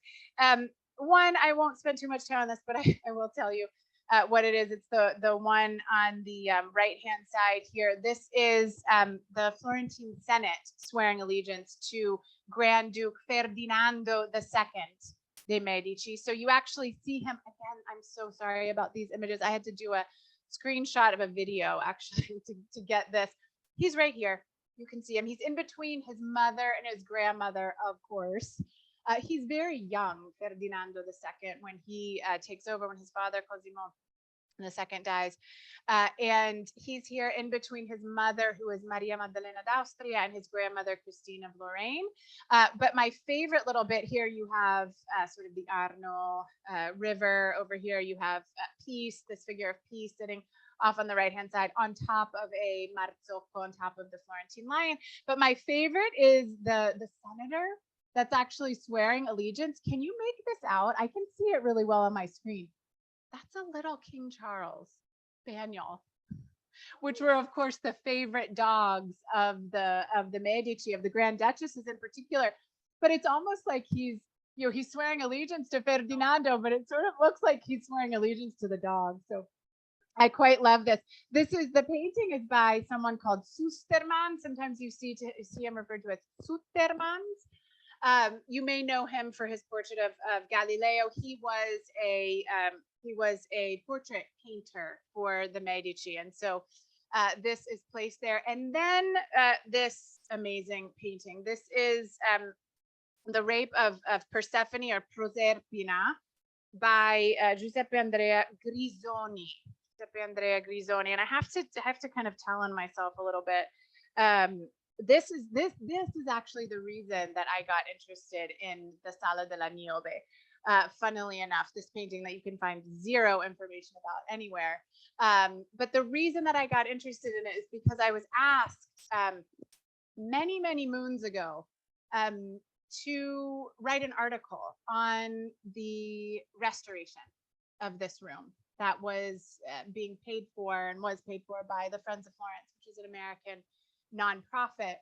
One, I won't spend too much time on this, but I will tell you what it is. It's the one on the right-hand side here. This is the Florentine Senate swearing allegiance to Grand Duke Ferdinando II de' Medici. So you actually see him again. I'm so sorry about these images. I had to do a screenshot of a video actually to get this. He's right here. You can see him. He's in between his mother and his grandmother, of course. He's very young, Ferdinando II, when he takes over, when his father, Cosimo, and the second dies. And he's here in between his mother, who is Maria Maddalena d'Austria, and his grandmother, Christine of Lorraine. But my favorite little bit here, you have sort of the Arno River. Over here, you have Peace, this figure of Peace sitting off on the right-hand side on top of a marzocco, on top of the Florentine lion. But my favorite is the senator that's actually swearing allegiance. Can you make this out? I can see it really well on my screen. That's a little King Charles spaniel, which were of course the favorite dogs of the Medici, of the Grand Duchesses in particular. But it's almost like he's swearing allegiance to Ferdinando, but it sort of looks like he's swearing allegiance to the dog. So I quite love this. The painting is by someone called Susterman. Sometimes you see him referred to as Sutermans. You may know him for his portrait of Galileo. He was a portrait painter for the Medici, and so this is placed there. And then this amazing painting. This is the Rape of Persephone, or Proserpina, by Giuseppe Andrea Grisoni. And I have to kind of tell on myself a little bit. This is actually the reason that I got interested in the Sala della Niobe. Funnily enough, this painting that you can find zero information about anywhere. But the reason that I got interested in it is because I was asked many, many moons ago to write an article on the restoration of this room that was being paid for and was paid for by the Friends of Florence, which is an American nonprofit.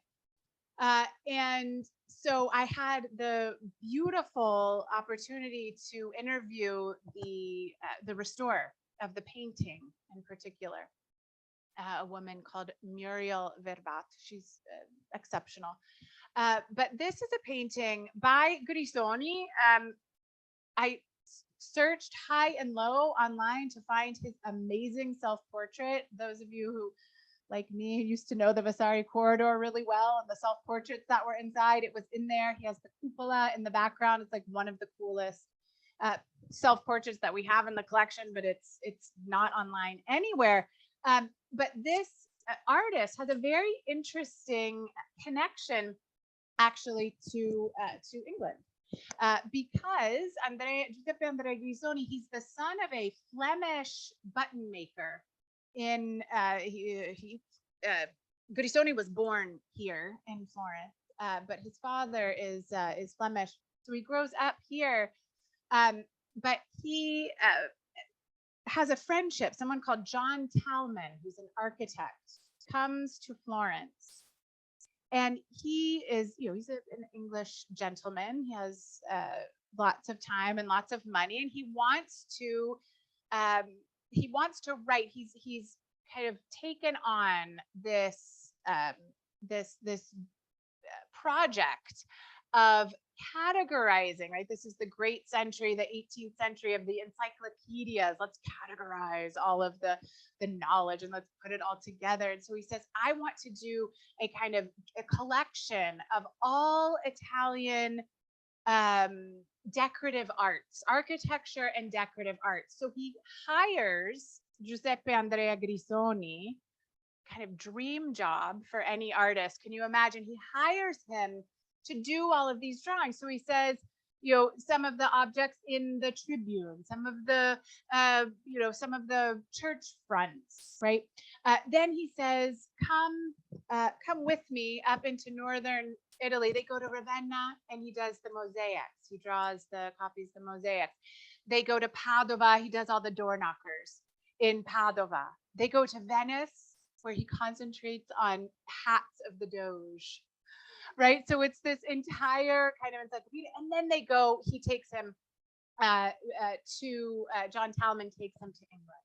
And so I had the beautiful opportunity to interview the restorer of the painting in particular, a woman called Muriel Verbat. She's exceptional. But this is a painting by Grisoni. I searched high and low online to find his amazing self-portrait. Those of you who, like me, used to know the Vasari corridor really well and the self-portraits that were inside, it was in there. He has the cupola in the background. It's like one of the coolest self-portraits that we have in the collection, but it's not online anywhere. But this artist has a very interesting connection actually to England. Because Giuseppe Andrea Grisoni, he's the son of a Flemish button maker. Grisoni was born here in Florence, but his father is Flemish, so he grows up here. But he has a friendship. Someone called John Talman, who's an architect, comes to Florence. And he is, he's an English gentleman. He has lots of time and lots of money, and he wants to write. He's kind of taken on this project of categorizing, right? This is the great century, the 18th century of the encyclopedias. Let's categorize all of the knowledge and let's put it all together. And so he says, I want to do a kind of a collection of all Italian decorative arts, architecture and decorative arts. So he hires Giuseppe Andrea Grisoni, kind of dream job for any artist. Can you imagine? He hires him to do all of these drawings. So he says, some of the objects in the tribune, some of the, some of the church fronts, right? Then he says, come with me up into northern Italy. They go to Ravenna and he does the mosaics. He draws the copies, the mosaics. They go to Padova. He does all the door knockers in Padova. They go to Venice, where he concentrates on hats of the Doge. Right. So it's this entire kind of encyclopedia. And then he takes him John Talman takes him to England.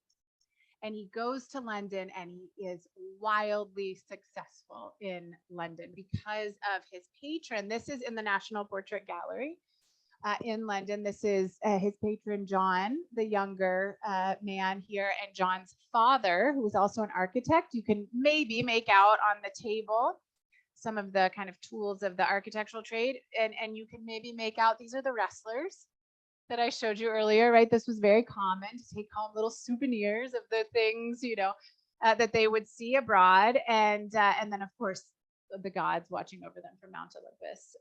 And he goes to London and he is wildly successful in London because of his patron. This is in the National Portrait Gallery in London. This is his patron, John, the younger man here, and John's father, who was also an architect. You can maybe make out on the table some of the kind of tools of the architectural trade, and you can maybe make out, these are the wrestlers that I showed you earlier, right? This was very common to take home little souvenirs of the things, that they would see abroad. And then, of course, the gods watching over them from Mount Olympus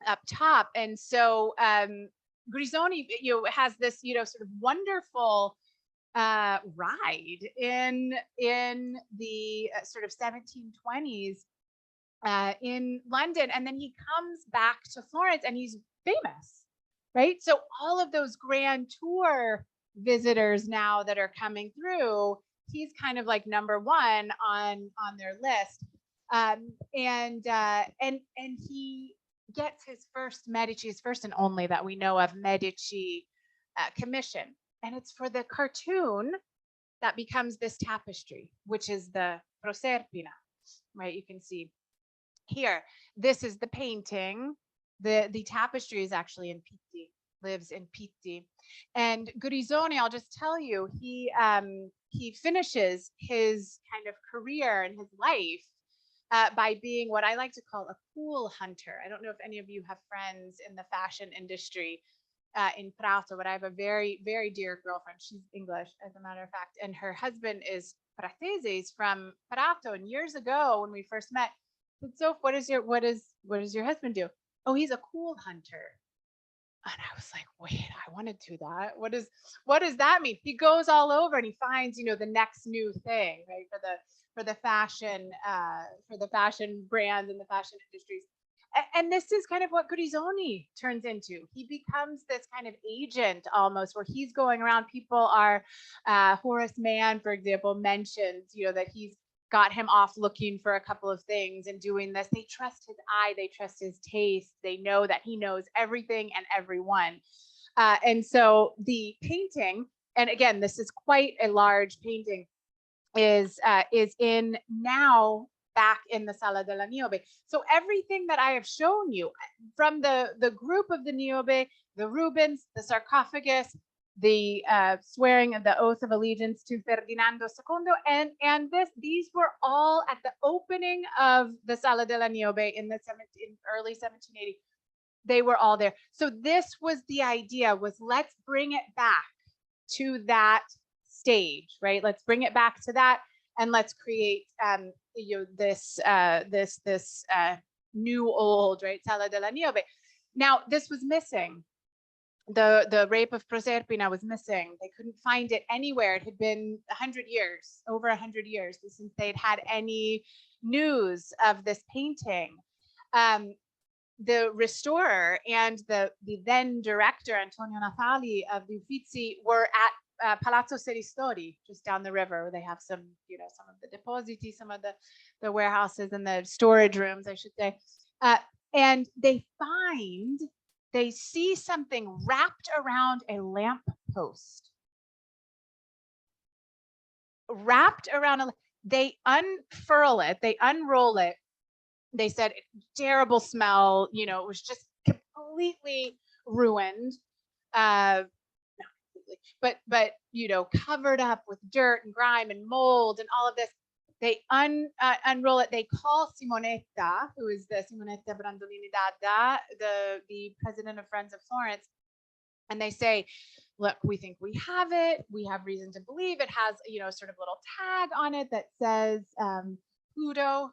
up top. And so Grisoni, has this, sort of wonderful ride in the sort of 1720s in London, and then he comes back to Florence, and he's famous, right? So all of those grand tour visitors now that are coming through, he's kind of like number one on their list, and he gets his first Medici, his first and only that we know of Medici commission, and it's for the cartoon that becomes this tapestry, which is the Proserpina, right? You can see here, this is the painting. The tapestry is actually in Pitti, lives in Pitti. And Grisoni, I'll just tell you, he finishes his kind of career and his life by being what I like to call a cool hunter. I don't know if any of you have friends in the fashion industry in Prato, but I have a very, very dear girlfriend. She's English, as a matter of fact, and her husband is Pratese from Prato. And years ago, when we first met, I said, "Soph, what does your husband do?" "Oh, he's a cool hunter." And I was like, "Wait, I want to do that. What does that mean?" He goes all over and he finds, the next new thing, right, for the fashion brands and the fashion industries. And this is kind of what Grisoni turns into. He becomes this kind of agent almost, where he's going around. People are, Horace Mann, for example, mentions, that he's got him off looking for a couple of things and doing this. They trust his eye, they trust his taste. They know that he knows everything and everyone. And so the painting, and again, this is quite a large painting, is in now back in the Sala della Niobe. So everything that I have shown you from the group of the Niobe, the Rubens, the sarcophagus, the swearing of the oath of allegiance to Ferdinando II, and these were all at the opening of the Sala della Niobe in early 1780. They were all there. So this was the idea, was let's bring it back to that stage, right? Let's bring it back to that, and let's create this new old, right, Sala della Niobe. Now this was missing. The rape of Proserpina was missing. They couldn't find it anywhere. It had been 100 years, over 100 years since they'd had any news of this painting. The restorer and the then director, Antonio Natali of the Uffizi, were at Palazzo Lanfredini, just down the river, where they have some, some of the depositi, some of the warehouses and the storage rooms, I should say. And they see something wrapped around a lamp post. They unfurl it, they unroll it. They said, terrible smell, it was just completely ruined. Not completely, but covered up with dirt and grime and mold and all of this. They unroll it. They call Simonetta, who is the Simonetta Brandolini Dada, the president of Friends of Florence, and they say, "Look, we think we have it. We have reason to believe it has, sort of little tag on it that says Pluto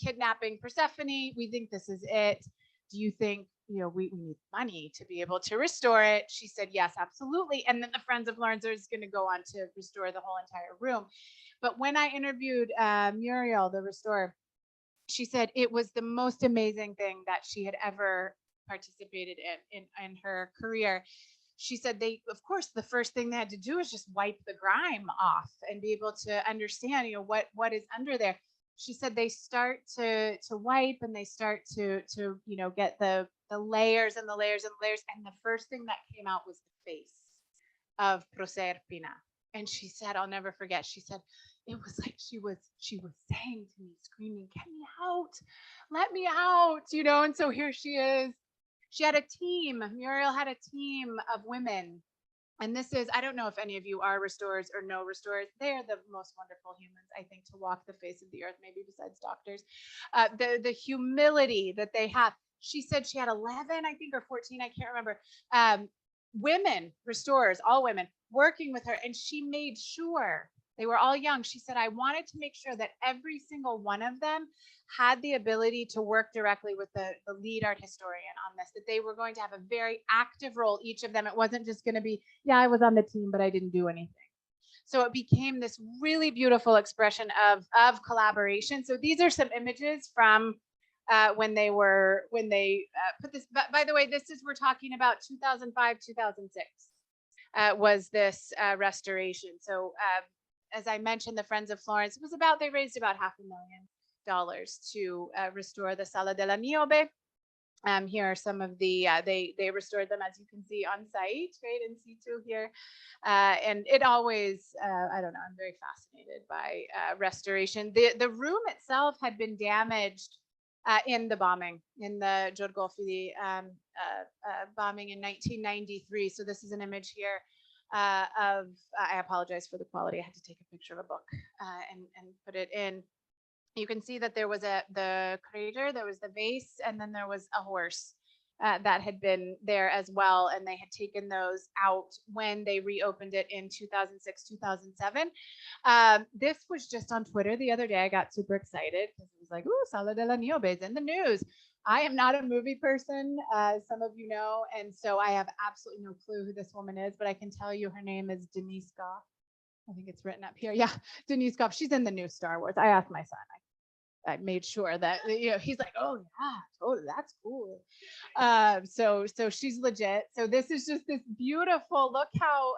kidnapping Persephone. We think this is it. Do you think, we need money to be able to restore it?" She said, "Yes, absolutely." And then the Friends of Florence is going to go on to restore the whole entire room. But when I interviewed Muriel, the restorer, she said it was the most amazing thing that she had ever participated in her career. She said of course, the first thing they had to do is just wipe the grime off and be able to understand, what is under there. She said they start to wipe, and they start to get the layers and the layers and layers. And the first thing that came out was the face of Proserpina. And she said, I'll never forget, she said, it was like she was saying to me, screaming, "Get me out, let me out," and so here she is. She had a team. Muriel had a team of women. And this is, I don't know if any of you are restorers or no restorers. They are the most wonderful humans, I think, to walk the face of the earth, maybe besides doctors. The humility that they have. She said she had 11, I think, or 14, I can't remember, women restorers, all women working with her, and she made sure they were all young. She said, I wanted to make sure that every single one of them had the ability to work directly with the lead art historian on this, that they were going to have a very active role, each of them. It wasn't just going to be, yeah, I was on the team, but I didn't do anything. So it became this really beautiful expression of collaboration. So these are some images from when they put this, by the way, we're talking about 2005, 2006 was this restoration. So as I mentioned, the Friends of Florence, they raised about $500,000 to restore the Sala della Niobe. Here are some of the, they restored them, as you can see, on site, right, in situ here. And it always, I don't know, I'm very fascinated by restoration. The room itself had been damaged in the bombing, in the Giorgio Uffizi bombing in 1993. So this is an image here of, I apologize for the quality. I had to take a picture of a book and put it in. You can see that there was the crater, there was the vase, and then there was a horse that had been there as well. And they had taken those out when they reopened it in 2006, 2007. This was just on Twitter the other day. I got super excited because it was like, ooh, Sala della Niobe is in the news. I am not a movie person, as some of you know, and so I have absolutely no clue who this woman is, but I can tell you her name is Denise Goff. I think it's written up here. Yeah, Denise Goff. She's in the new Star Wars. I asked my son. I made sure that, you know, he's like, oh yeah, totally, that's cool. So she's legit. So this is just this beautiful. Look how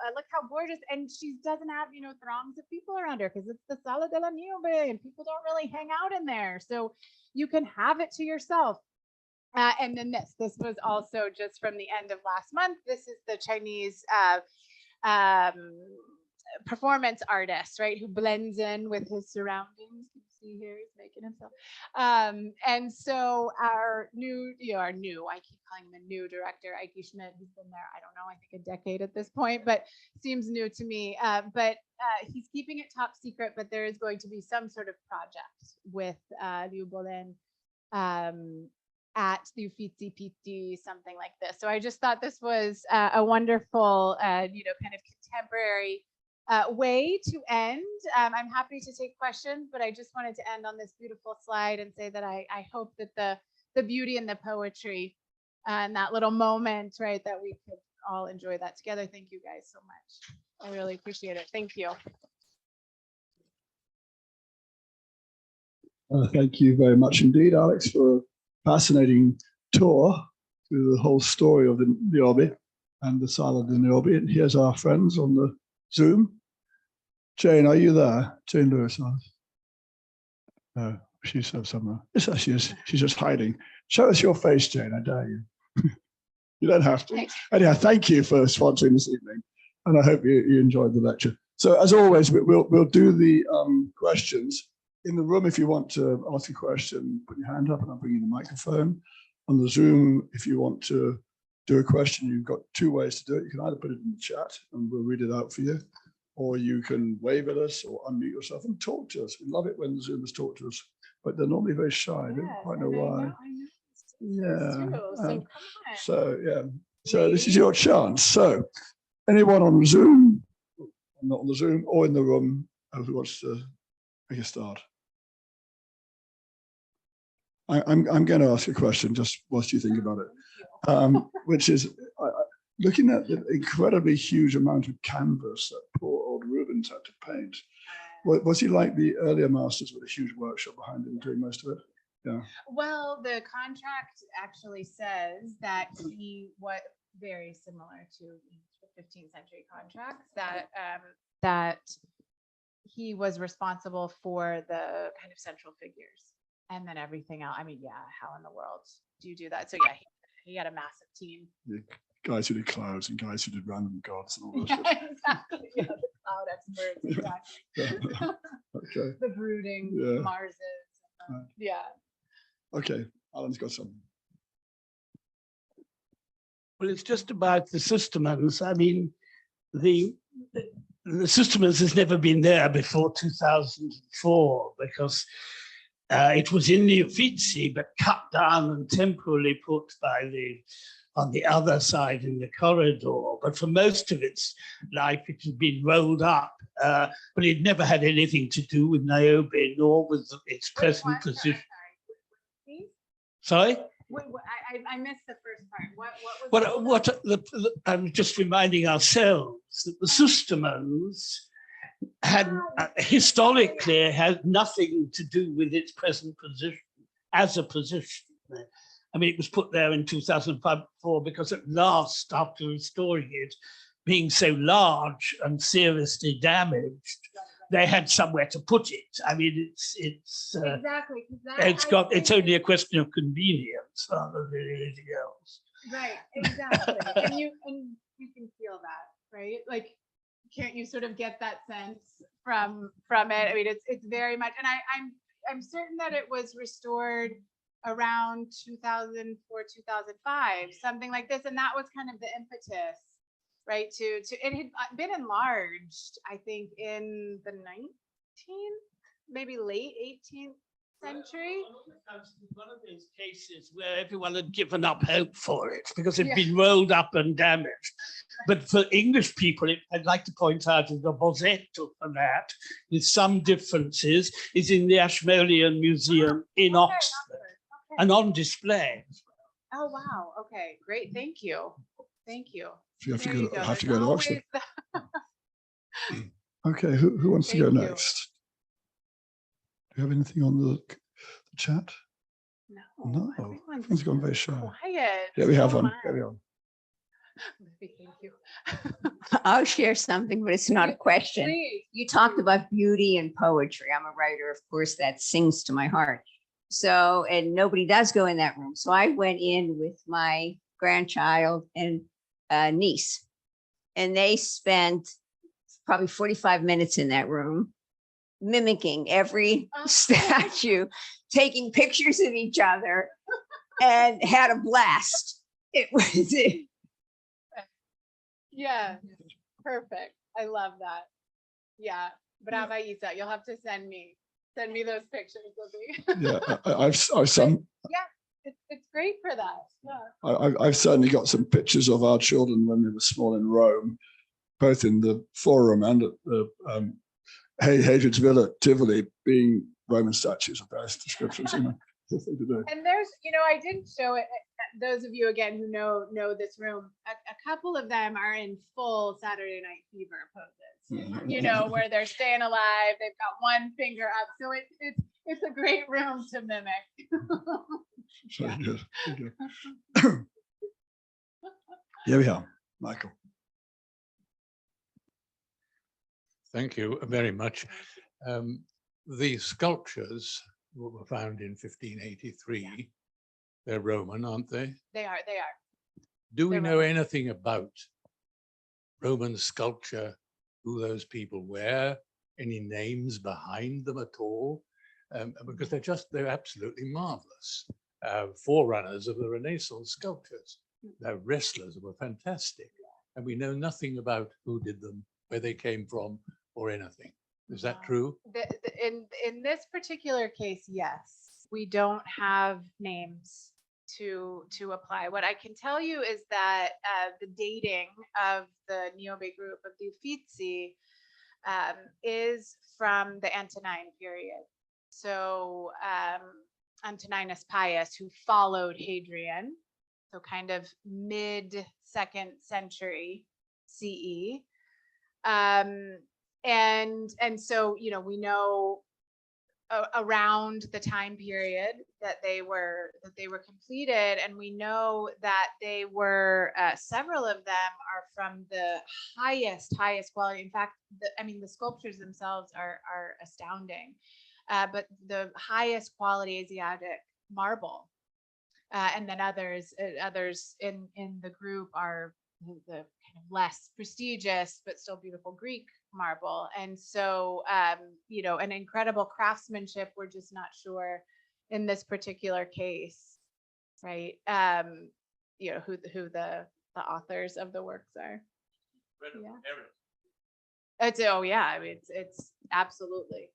gorgeous, and she doesn't have, you know, throngs of people around her because it's the Sala della Niobe, and people don't really hang out in there. So you can have it to yourself. And then this was also just from the end of last month. This is the Chinese performance artist, right, who blends in with his surroundings. You see here, he's making himself. And so our new, I keep calling him a new director, Ike Schmidt. He's been there, I don't know, I think a decade at this point, but seems new to me. But he's keeping it top secret, but there is going to be some sort of project with Liu Bolin at the Uffizi PT, something like this. So I just thought this was a wonderful, kind of contemporary way to end. I'm happy to take questions, but I just wanted to end on this beautiful slide and say that I hope that the beauty and the poetry and that little moment, right, that we could all enjoy that together. Thank you guys so much. I really appreciate it. Thank you. Thank you very much indeed, Alex, for a fascinating tour through the whole story of the Niobe and the Sala della Niobe. And here's our friends on the Zoom. Jane, are you there? Jane Lewis. No, she's somewhere. Yes, she is. She's just hiding. Show us your face, Jane, I dare you. You don't have to. Anyhow, thank you for sponsoring this evening. And I hope you enjoyed the lecture. So as always, we'll do the questions. In the room, if you want to ask a question, put your hand up and I'll bring you the microphone. On the Zoom, if you want to do a question, you've got two ways to do it. You can either put it in the chat and we'll read it out for you, or you can wave at us or unmute yourself and talk to us. We love it when the Zoomers talk to us, but they're normally very shy. I don't quite know why. Yeah. So this is your chance. So anyone on Zoom, not on the Zoom, or in the room, who wants to make a start? I'm going to ask a question just whilst you think about it, which is looking at the incredibly huge amount of canvas that poor old Rubens had to paint. Was he like the earlier masters with a huge workshop behind him doing most of it? Yeah. Well, the contract actually says that he was very similar to 15th century contracts, that he was responsible for the kind of central figures. And then everything else, I mean, yeah, how in the world do you do that? So yeah, he had a massive team. Yeah, guys who did clouds and guys who did random gods and all that. Yeah, exactly. Yeah, the cloud experts, exactly. Yeah. Okay. The brooding Marses. Yeah. Okay, Alan's got something. Well, it's just about the Systemans. I mean, the Systemans has never been there before 2004 because it was in the Uffizi, but cut down and temporarily put by the on the other side in the corridor. But for most of its life, it had been rolled up. But it never had anything to do with Niobe, nor with its present position. Sorry? I missed the first part. What was I'm just reminding ourselves that the Sustemans had historically had nothing to do with its present position as a position. I mean, it was put there in 2004 because at last, after restoring it, being so large and seriously damaged, they had somewhere to put it. I mean, it's exactly. It's only a question of convenience rather than anything else. Right, exactly. and you can feel that, right? Like, can't you sort of get that sense from it? I mean, it's very much, and I'm certain that it was restored around 2004, 2005, something like this, and that was kind of the impetus, right? To it had been enlarged, I think, in the 19th, maybe late 18th century. One of those cases where everyone had given up hope for it because it'd been rolled up and damaged. But for English people, I'd like to point out that the Bosetto for that, with some differences, is in the Ashmolean Museum in Oxford and on display. Oh, wow. Okay, great. Thank you. Thank you. So you have to go to Oxford. Okay, who wants to go next? Do you have anything on the chat? No, everyone's gone very shy. Quiet. Yeah, we have one. Carry on. Thank you. I'll share something, but it's not a question. Please. You talked about beauty and poetry. I'm a writer, of course, that sings to my heart. So, and nobody does go in that room. So I went in with my grandchild and niece, and they spent probably 45 minutes in that room, mimicking every statue, taking pictures of each other, and had a blast. It was Yeah, perfect. I love that. Yeah, Brava Isa, you'll have to send me those pictures, Libby. Yeah, I've some. Yeah, it's great for that. Yeah. I've certainly got some pictures of our children when they were small in Rome, both in the Forum and at the Hadrian's Villa, Tivoli, being Roman statues of various descriptions. And there's, I didn't show it. Those of you again who know this room, a couple of them are in full Saturday Night Fever poses. Where they're staying alive. They've got one finger up, so it's a great room to mimic. Very good. Very good. Here we are, Michael. Thank you very much. The sculptures were found in 1583. They're Roman, aren't they? They are. Do we They're know Roman. anything about Roman sculpture, who those people were, any names behind them at all? Because they're absolutely marvelous. Forerunners of the Renaissance sculptures. They're wrestlers were fantastic. And we know nothing about who did them, where they came from, or anything. Is that true? In this particular case, yes. We don't have names to apply. What I can tell you is that the dating of the Niobe group of the Uffizi is from the Antonine period. So Antoninus Pius, who followed Hadrian, so kind of mid-2nd century CE. And so, we know around the time period that they were completed, and we know that they were several of them are from the highest quality. In fact, the sculptures themselves are astounding, but the highest quality Asiatic marble, and then others in the group are the kind of less prestigious but still beautiful Greek marble. And so an incredible craftsmanship. We're just not sure in this particular case, right? Who the authors of the works are. It's absolutely.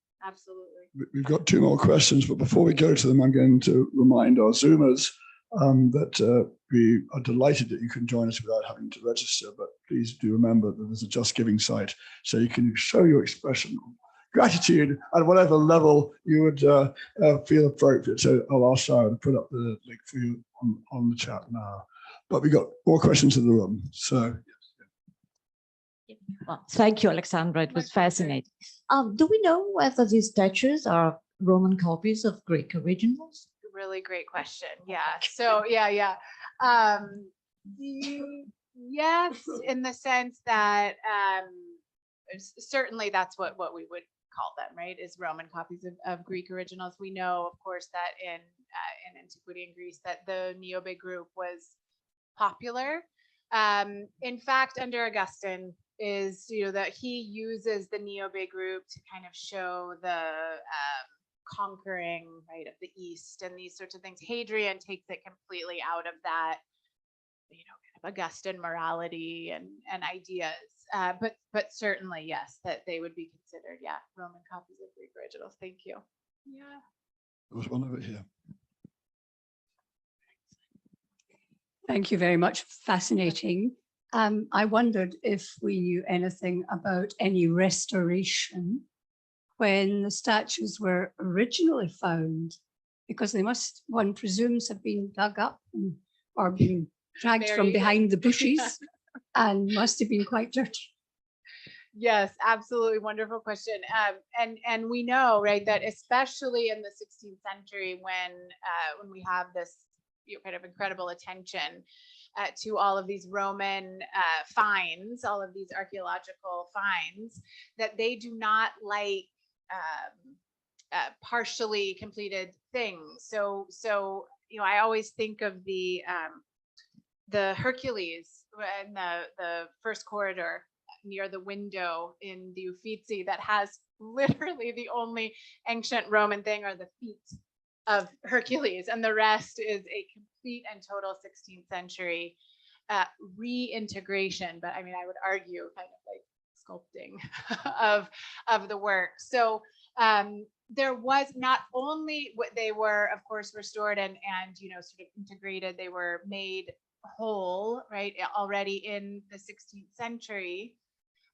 We've got two more questions, but before we go to them, I'm going to remind our Zoomers that we are delighted that you can join us without having to register, but please do remember that there's a Just Giving site, so you can show your expression of gratitude at whatever level you would feel appropriate. So I'll ask Sarah to put up the link for you on the chat now. But we got more questions in the room, so. Well, thank you, Alexandra. It was fascinating. Do we know whether these statues are Roman copies of Greek originals? Really great question. Yeah. So yeah. Yes, in the sense that certainly that's what we would call them, right? Is Roman copies of Greek originals. We know, of course, that in antiquity in Greece, that the Niobe group was popular. In fact, under Augustine is, that he uses the Niobe group to kind of show the conquering, right, of the East and these sorts of things. Hadrian takes it completely out of that, kind of Augustine morality and ideas. But certainly, yes, that they would be considered, Roman copies of Greek originals. Thank you. Yeah. There was one over here. Thank you very much. Fascinating. I wondered if we knew anything about any restoration when the statues were originally found, because they must, one presumes, have been dug up or been dragged from behind the bushes and must have been quite dirty. Yes, absolutely. Wonderful question. And we know, right, that especially in the 16th century, when we have this kind of incredible attention to all of these Roman finds, all of these archaeological finds, that they do not like partially completed things. So I always think of the Hercules in the first corridor near the window in the Uffizi that has literally the only ancient Roman thing are the feet of Hercules, and the rest is a complete and total 16th century reintegration. But I mean, I would argue kind of like sculpting of the work. So there was not only what they were, of course, restored and sort of integrated, they were made whole, right, already in the 16th century.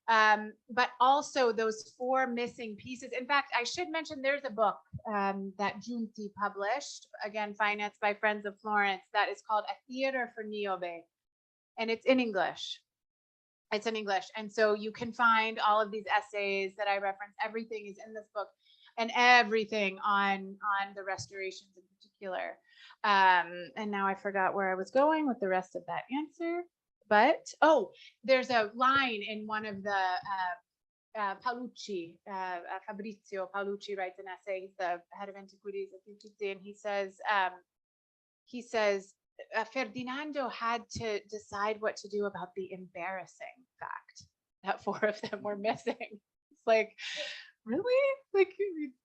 But also those 4 missing pieces. In fact, I should mention there's a book that Giunti published, again, financed by Friends of Florence, that is called A Theater for Niobe. And it's in English. It's in English. And so you can find all of these essays that I reference. Everything is in this book, and everything on the restorations in particular. And now I forgot where I was going with the rest of that answer. But, there's a line in one of the Paolucci, Fabrizio Paolucci writes an essay. He's the head of antiquities at Uffizi, and he says Ferdinando had to decide what to do about the embarrassing fact that 4 of them were missing. It's like, really? Like,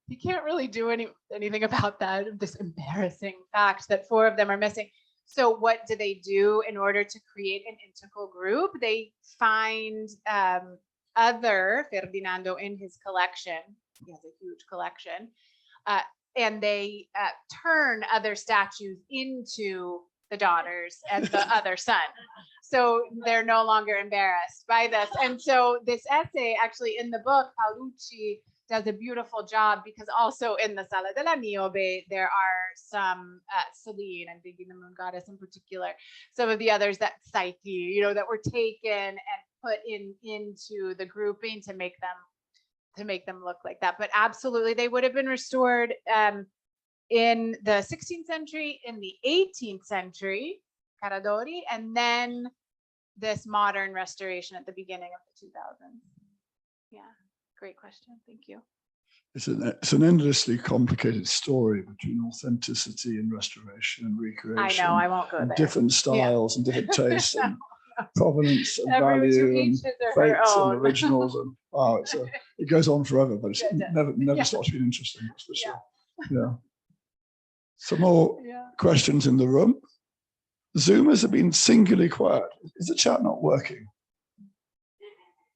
you can't really do anything about that, this embarrassing fact that 4 of them are missing. So what do they do in order to create an integral group? They find other Ferdinando in his collection. He has a huge collection. And they turn other statues into the daughters and the other son. So they're no longer embarrassed by this. And so this essay, actually in the book, Paolucci does a beautiful job, because also in the Sala della Niobe, there are some Selene, I'm thinking the moon goddess in particular, some of the others, that Psyche, that were taken and put into the grouping to make them look like that. But absolutely, they would have been restored in the 16th century, in the 18th century, Caradori, and then this modern restoration at the beginning of the 2000s. Yeah. Great question. Thank you. It's an endlessly complicated story between authenticity and restoration and recreation. I know, I won't go there. Different styles and different tastes and provenance and value and fakes and originals, and wow, it goes on forever, but it never stops being interesting, that's for sure. Yeah. Some more questions in the room. Zoomers have been singularly quiet. Is the chat not working?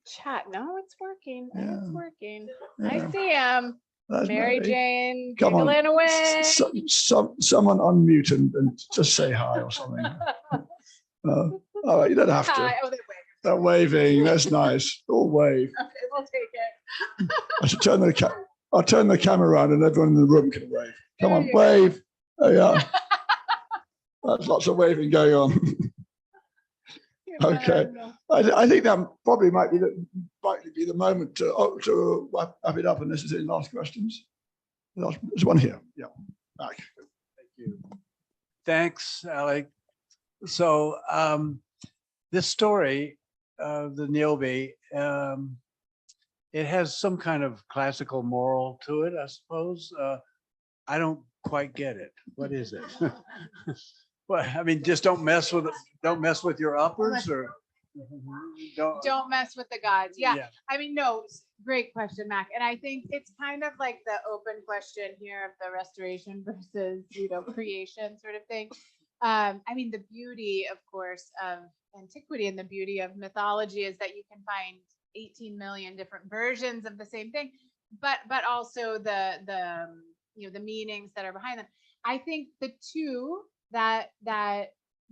Chat, no, it's working. Yeah. It's working. Yeah. I see him. That's Mary Jane, Come on. giggling away. Someone unmute and just say hi or something. All right, you don't have to. Hi. Oh, they wave. They're waving. That's nice. All wave. Okay, we'll take it. I should I'll turn the camera around and everyone in the room can wave. Come There on, you go. wave. There you are. That's lots of waving going on. Okay. I think that probably might be the moment to wrap it up, and this is the last questions. There's one here. Yeah, back. Thank you. Thanks, Alec. So this story, the Niobe, it has some kind of classical moral to it, I suppose. I don't quite get it. What is it? Well, I mean, just don't mess with your uppers, or Don't mess with the gods. Yeah. I mean, no, great question, Mac. And I think it's kind of like the open question here of the restoration versus, creation sort of thing. I mean, the beauty, of course, of antiquity and the beauty of mythology is that you can find 18 million different versions of the same thing, but also the meanings that are behind them. I think the two that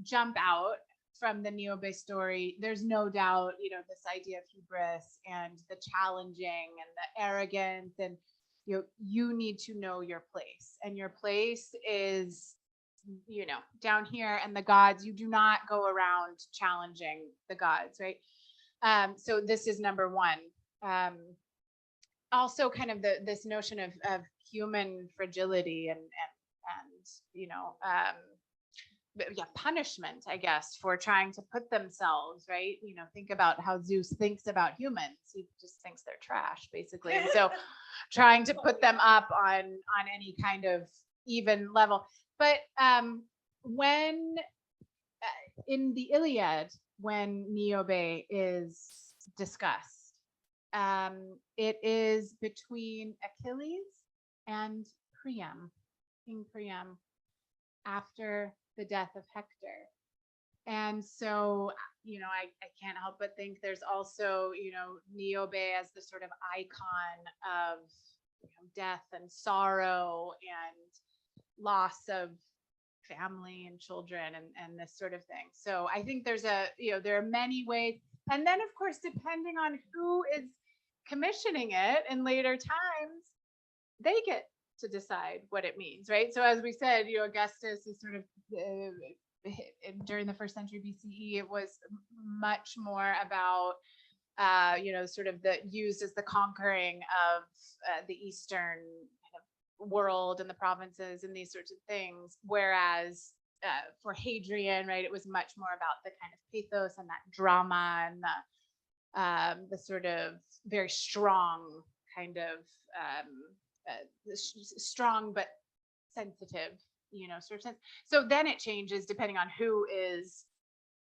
jump out from the Niobe story, there's no doubt, this idea of hubris and the challenging and the arrogance, and you need to know your place, and your place is, down here, and the gods, you do not go around challenging the gods, right? So this is number one. Also kind of this notion of human fragility and punishment, I guess, for trying to put themselves, right? Think about how Zeus thinks about humans. He just thinks they're trash, basically. And so trying to put them up on any kind of even level. But when in the Iliad, when Niobe is discussed, it is between Achilles and Priam, King Priam, after the death of Hector. And so, I can't help but think there's also, Niobe as the sort of icon of death and sorrow and loss of family and children and this sort of thing. So I think there's there are many ways. And then, of course, depending on who is commissioning it in later times, they get to decide what it means, right? So as we said, Augustus is sort of during the 1st century BCE, it was much more about sort of used as the conquering of the Eastern world and the provinces and these sorts of things, whereas for Hadrian, right, it was much more about the kind of pathos and that drama and the sort of very strong kind of strong but sensitive, sort of sense. So then it changes depending on who is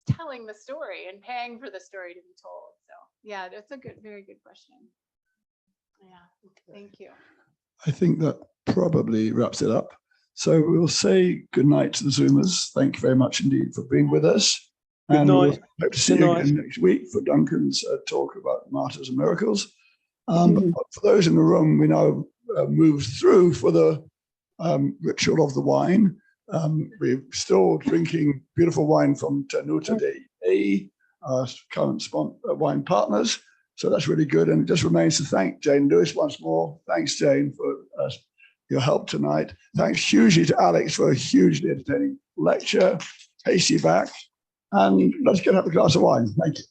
telling the story and paying for the story to be told. So yeah, that's a very good question. Yeah, thank you. I think that probably wraps it up. So we'll say good night to the Zoomers. Thank you very much indeed for being with us. Good and night. We'll hope to see you again next week for Duncan's talk about martyrs and miracles. But for those in the room, we now move through for the ritual of the wine. We're still drinking beautiful wine from Tenuta de our current wine partners. So that's really good. And it just remains to thank Jane Lewis once more. Thanks, Jane, for your help tonight. Thanks hugely to Alex for a hugely entertaining lecture. Tasty back. And let's go have a glass of wine. Thank you.